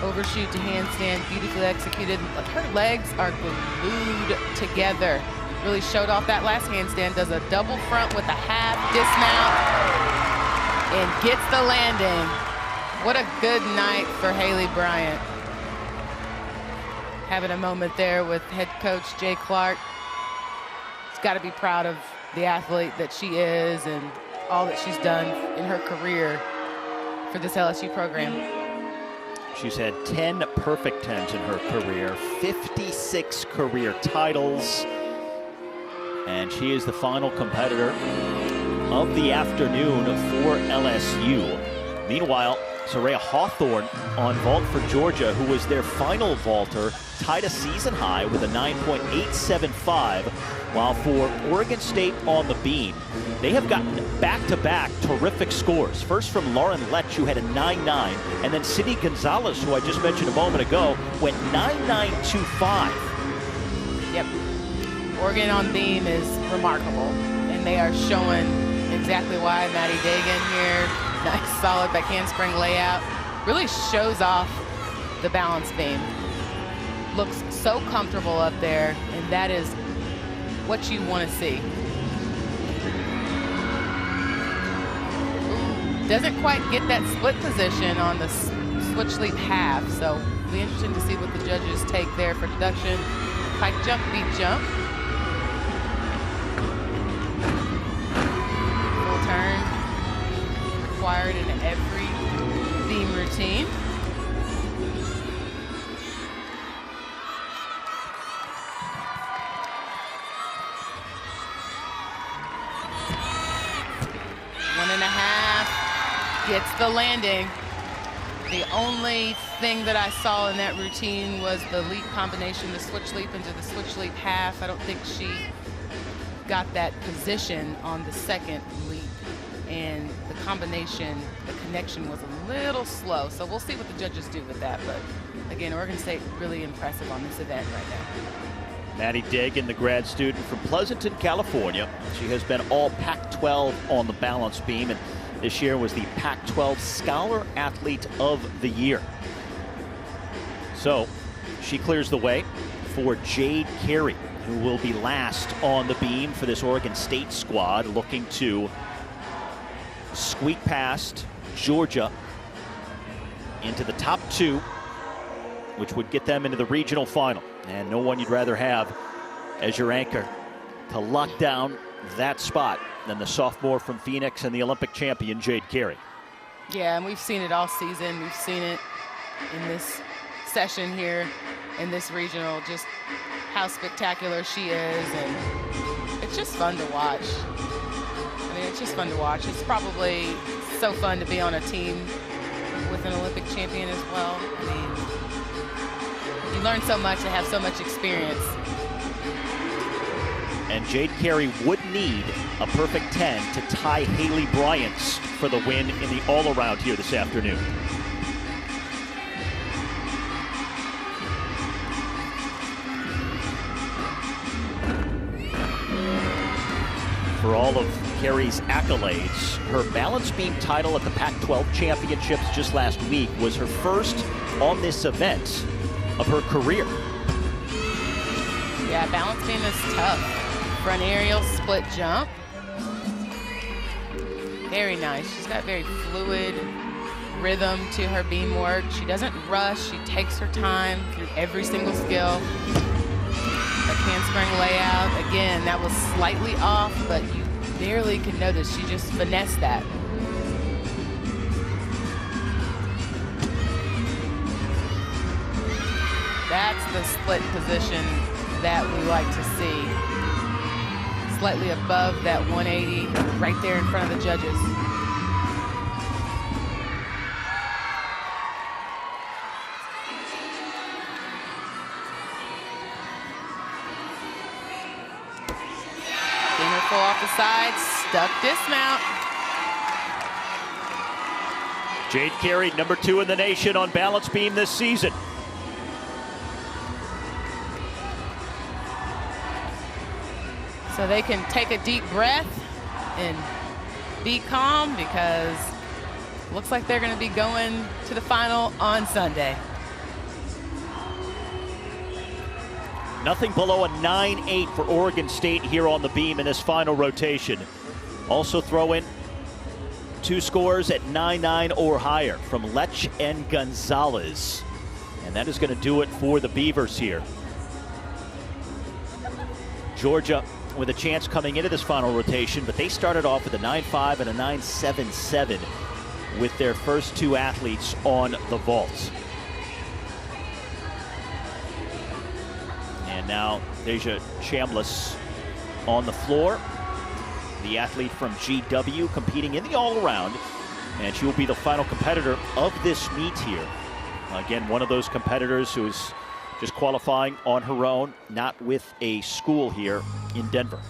Overshoot to handstand, beautifully executed. Her legs are glued together. Really showed off that last handstand. Does a double front with a half dismount and gets the landing. What a good night for Haley Bryant. Having a moment there with head coach Jay Clark. She's got to be proud of the athlete that she is and all that she's done in her career for this LSU program. She's had 10 perfect 10s in her career, 56 career titles, and she is the final competitor of the afternoon for LSU. Meanwhile, Soraya Hawthorne on vault for Georgia, who was their final vaulter, tied a season high with a 9.875, while for Oregon State on the beam, they have gotten back-to-back terrific scores. First from Lauren Letch, who had a 9.9, and then Sydney Gonzalez, who I just mentioned a moment ago, went 9.925. Yep. Oregon on beam is remarkable, and they are showing exactly why. Maddie Dagan here, nice solid back handspring layout. Really shows off the balance beam. Looks so comfortable up there, and that is what you want to see. Ooh, doesn't quite get that split position on the switch leap half, so it'll be interesting to see what the judges take there for deduction. Pike jump, beat jump. Full turn. Required in every beam routine. One and a half, gets the landing. The only thing that I saw in that routine was the leap combination, the switch leap into the switch leap half. I don't think she got that position on the second leap. And the combination, the connection was a little slow. So we'll see what the judges do with that. But again, Oregon State really impressive on this event right now. Maddie Dagan, the grad student from Pleasanton, California. She has been all Pac-12 on the balance beam, and this year was the Pac-12 Scholar Athlete of the Year. So she clears the way for Jade Carey, who will be last on the beam for this Oregon State squad, looking to squeak past Georgia into the top 2, which would get them into the regional final. And no one you'd rather have as your anchor to lock down that spot than the sophomore from Phoenix and the Olympic champion, Jade Carey. Yeah, and we've seen it all season. We've seen it in this session here in this regional, just how spectacular she is. And it's just fun to watch. I mean, it's just fun to watch. It's probably so fun to be on a team with an Olympic champion as well. I mean, you learn so much and have so much experience. And Jade Carey would need a perfect 10 to tie Haley Bryant's for the win in the all-around here this afternoon. For all of Carey's accolades, her balance beam title at the Pac-12 Championships just last week was her first on this event of her career. Yeah, balance beam is tough. Front aerial split jump. Very nice. She's got very fluid rhythm to her beam work. She doesn't rush. She takes her time through every single skill. That handspring layout, again, that was slightly off, but you barely could notice. She just finessed that. That's the split position that we like to see. Slightly above that 180, right there in front of the judges. outside, stuck dismount. Jade Carey, number 2 in the nation on balance beam this season. So they can take a deep breath and be calm, because it looks like they're going to be going to the final on Sunday. Nothing below a 9-8 for Oregon State here on the beam in this final rotation. Also throw in 2 scores at 9-9 or higher from Lech and Gonzalez. And that is going to do it for the Beavers here. Georgia with a chance coming into this final rotation, but they started off with a 9-5 and a 9-7-7 with their first 2 athletes on the vault. And now Deja Chambliss on the floor, the athlete from GW, competing in the all-around, and she will be the final competitor of this meet here. Again, one of those competitors who is just qualifying on her own, not with a school here in Denver.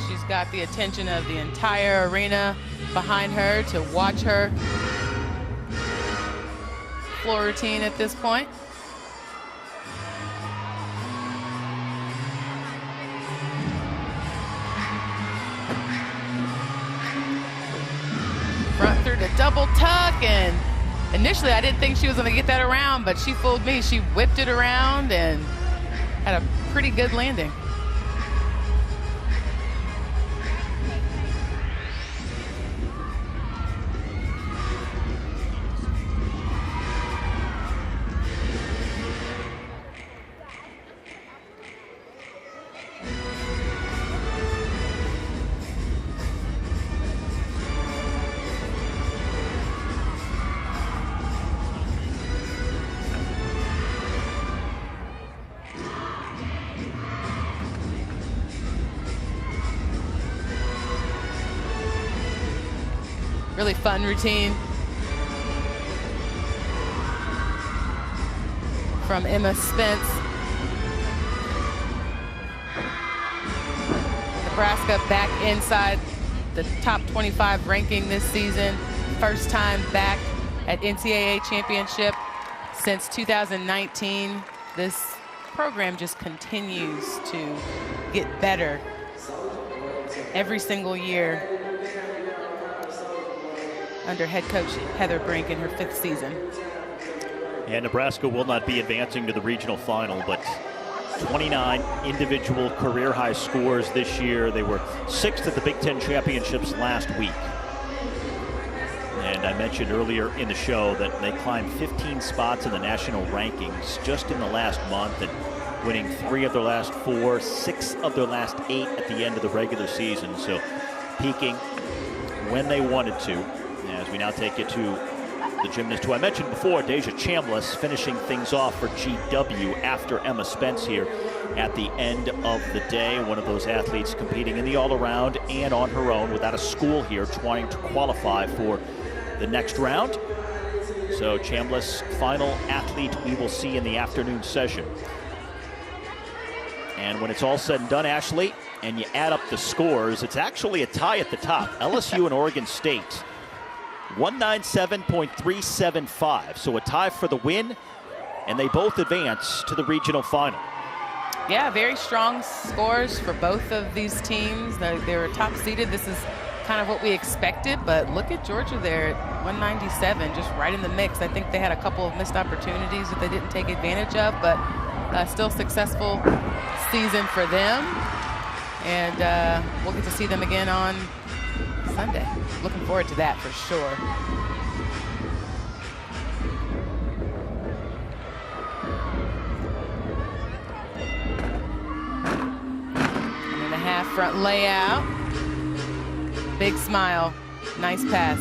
She's got the attention of the entire arena behind her to watch her floor routine at this point. Front through the double tuck, and initially I didn't think she was going to get that around, but she fooled me. She whipped it around and had a pretty good landing. Really fun routine from Emma Spence. Nebraska back inside the top 25 ranking this season. First time back at NCAA championship since 2019. This program just continues to get better every single year under head coach Heather Brink in her 5th season. And Nebraska will not be advancing to the regional final, but 29 individual career high scores this year. They were 6th at the Big Ten championships last week. And I mentioned earlier in the show that they climbed 15 spots in the national rankings just in the last month, and winning 3 of their last 4, 6 of their last 8 at the end of the regular season. So peaking when they wanted to. As we now take you to the gymnast who I mentioned before, Deja Chambliss, finishing things off for GW after Emma Spence here at the end of the day. One of those athletes competing in the all-around and on her own without a school here, trying to qualify for the next round. So Chambliss, final athlete we will see in the afternoon session. And when it's all said and done, Ashley, and you add up the scores, it's actually a tie at the top. LSU and Oregon State, 197.375. So a tie for the win, and they both advance to the regional final. Yeah, very strong scores for both of these teams. They were top seeded. This is kind of what we expected, but look at Georgia there at 197, just right in the mix. I think they had a couple of missed opportunities that they didn't take advantage of, but still successful season for them. And we'll get to see them again on Sunday. Looking forward to that for sure. And a half front layout. Big smile. Nice pass.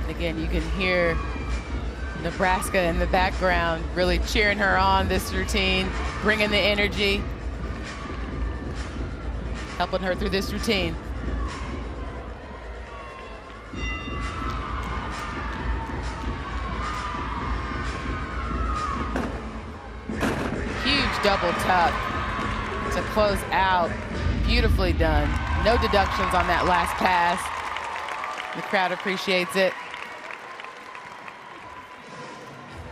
Again, you can hear Nebraska in the background really cheering her on this routine, bringing the energy, helping her through this routine. Huge double tuck to close out. Beautifully done. No deductions on that last pass. The crowd appreciates it.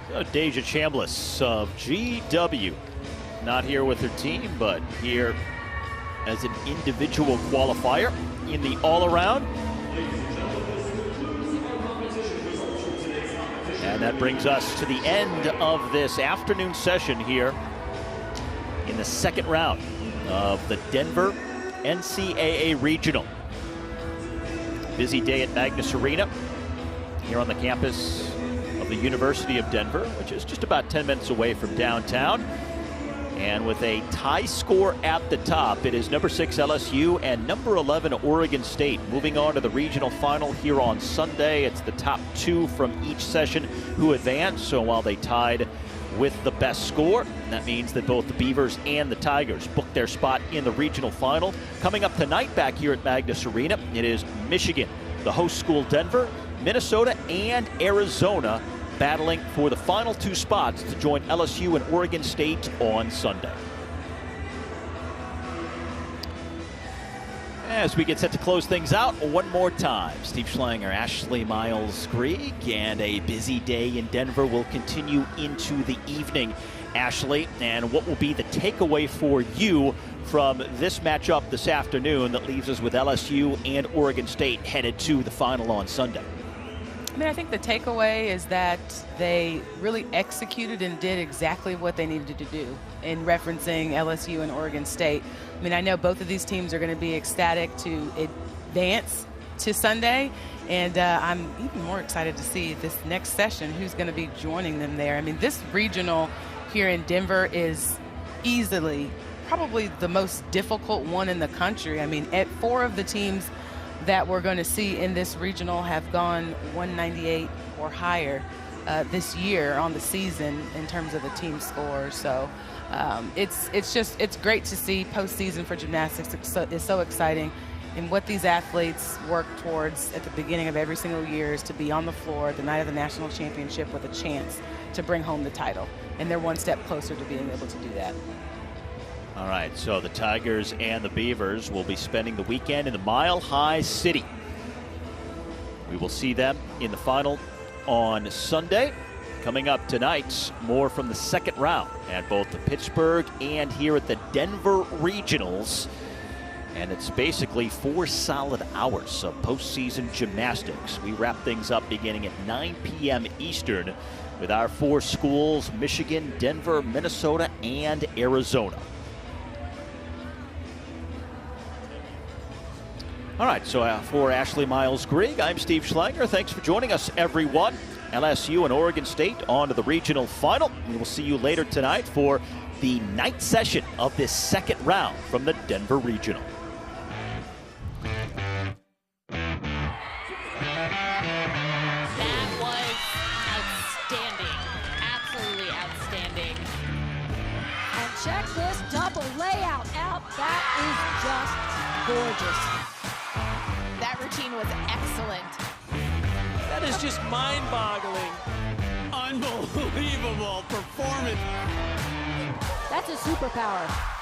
So Deja Chambliss of GW, not here with her team, but here as an individual qualifier in the all-around. And that brings us to the end of this afternoon session here in the second round of the Denver NCAA Regional. Busy day at Magnus Arena here on the campus of the University of Denver, which is just about 10 minutes away from downtown. And with a tie score at the top, it is number 6 LSU and number 11 Oregon State moving on to the regional final here on Sunday. It's the top 2 from each session who advance. So while they tied with the best score, that means that both the Beavers and the Tigers booked their spot in the regional final. Coming up tonight back here at Magnus Arena, it is Michigan, the host school Denver, Minnesota, and Arizona battling for the final 2 spots to join LSU and Oregon State on Sunday. As we get set to close things out one more time, Steve Schlanger, Ashley Miles-Grieg, and a busy day in Denver will continue into the evening. Ashley, and what will be the takeaway for you from this matchup this afternoon that leaves us with LSU and Oregon State headed to the final on Sunday? I mean, I think the takeaway is that they really executed and did exactly what they needed to do in referencing LSU and Oregon State. I mean, I know both of these teams are going to be ecstatic to advance to Sunday, and I'm even more excited to see this next session, who's going to be joining them there. I mean, this regional here in Denver is easily probably the most difficult one in the country. I mean, 4 of the teams that we're going to see in this regional have gone 198 or higher this year on the season in terms of the team score. So it's great to see postseason for gymnastics. It's so exciting, and what these athletes work towards at the beginning of every single year is to be on the floor the night of the national championship with a chance to bring home the title, and they're one step closer to being able to do that. All right, so the Tigers and the Beavers will be spending the weekend in the Mile High City. We will see them in the final on Sunday. Coming up tonight, more from the second round at both the Pittsburgh and here at the Denver Regionals. And it's basically 4 solid hours of postseason gymnastics. We wrap things up beginning at 9 p.m. Eastern with our 4 schools, Michigan, Denver, Minnesota, and Arizona. All right, so for Ashley Miles-Grieg, I'm Steve Schlanger. Thanks for joining us, everyone. LSU and Oregon State on to the regional final. We will see you later tonight for the night session of this second round from the Denver Regional. That was outstanding. Absolutely outstanding. And check this double layout out. That is just gorgeous. That routine was excellent. That is just mind-boggling. Unbelievable performance. That's a superpower.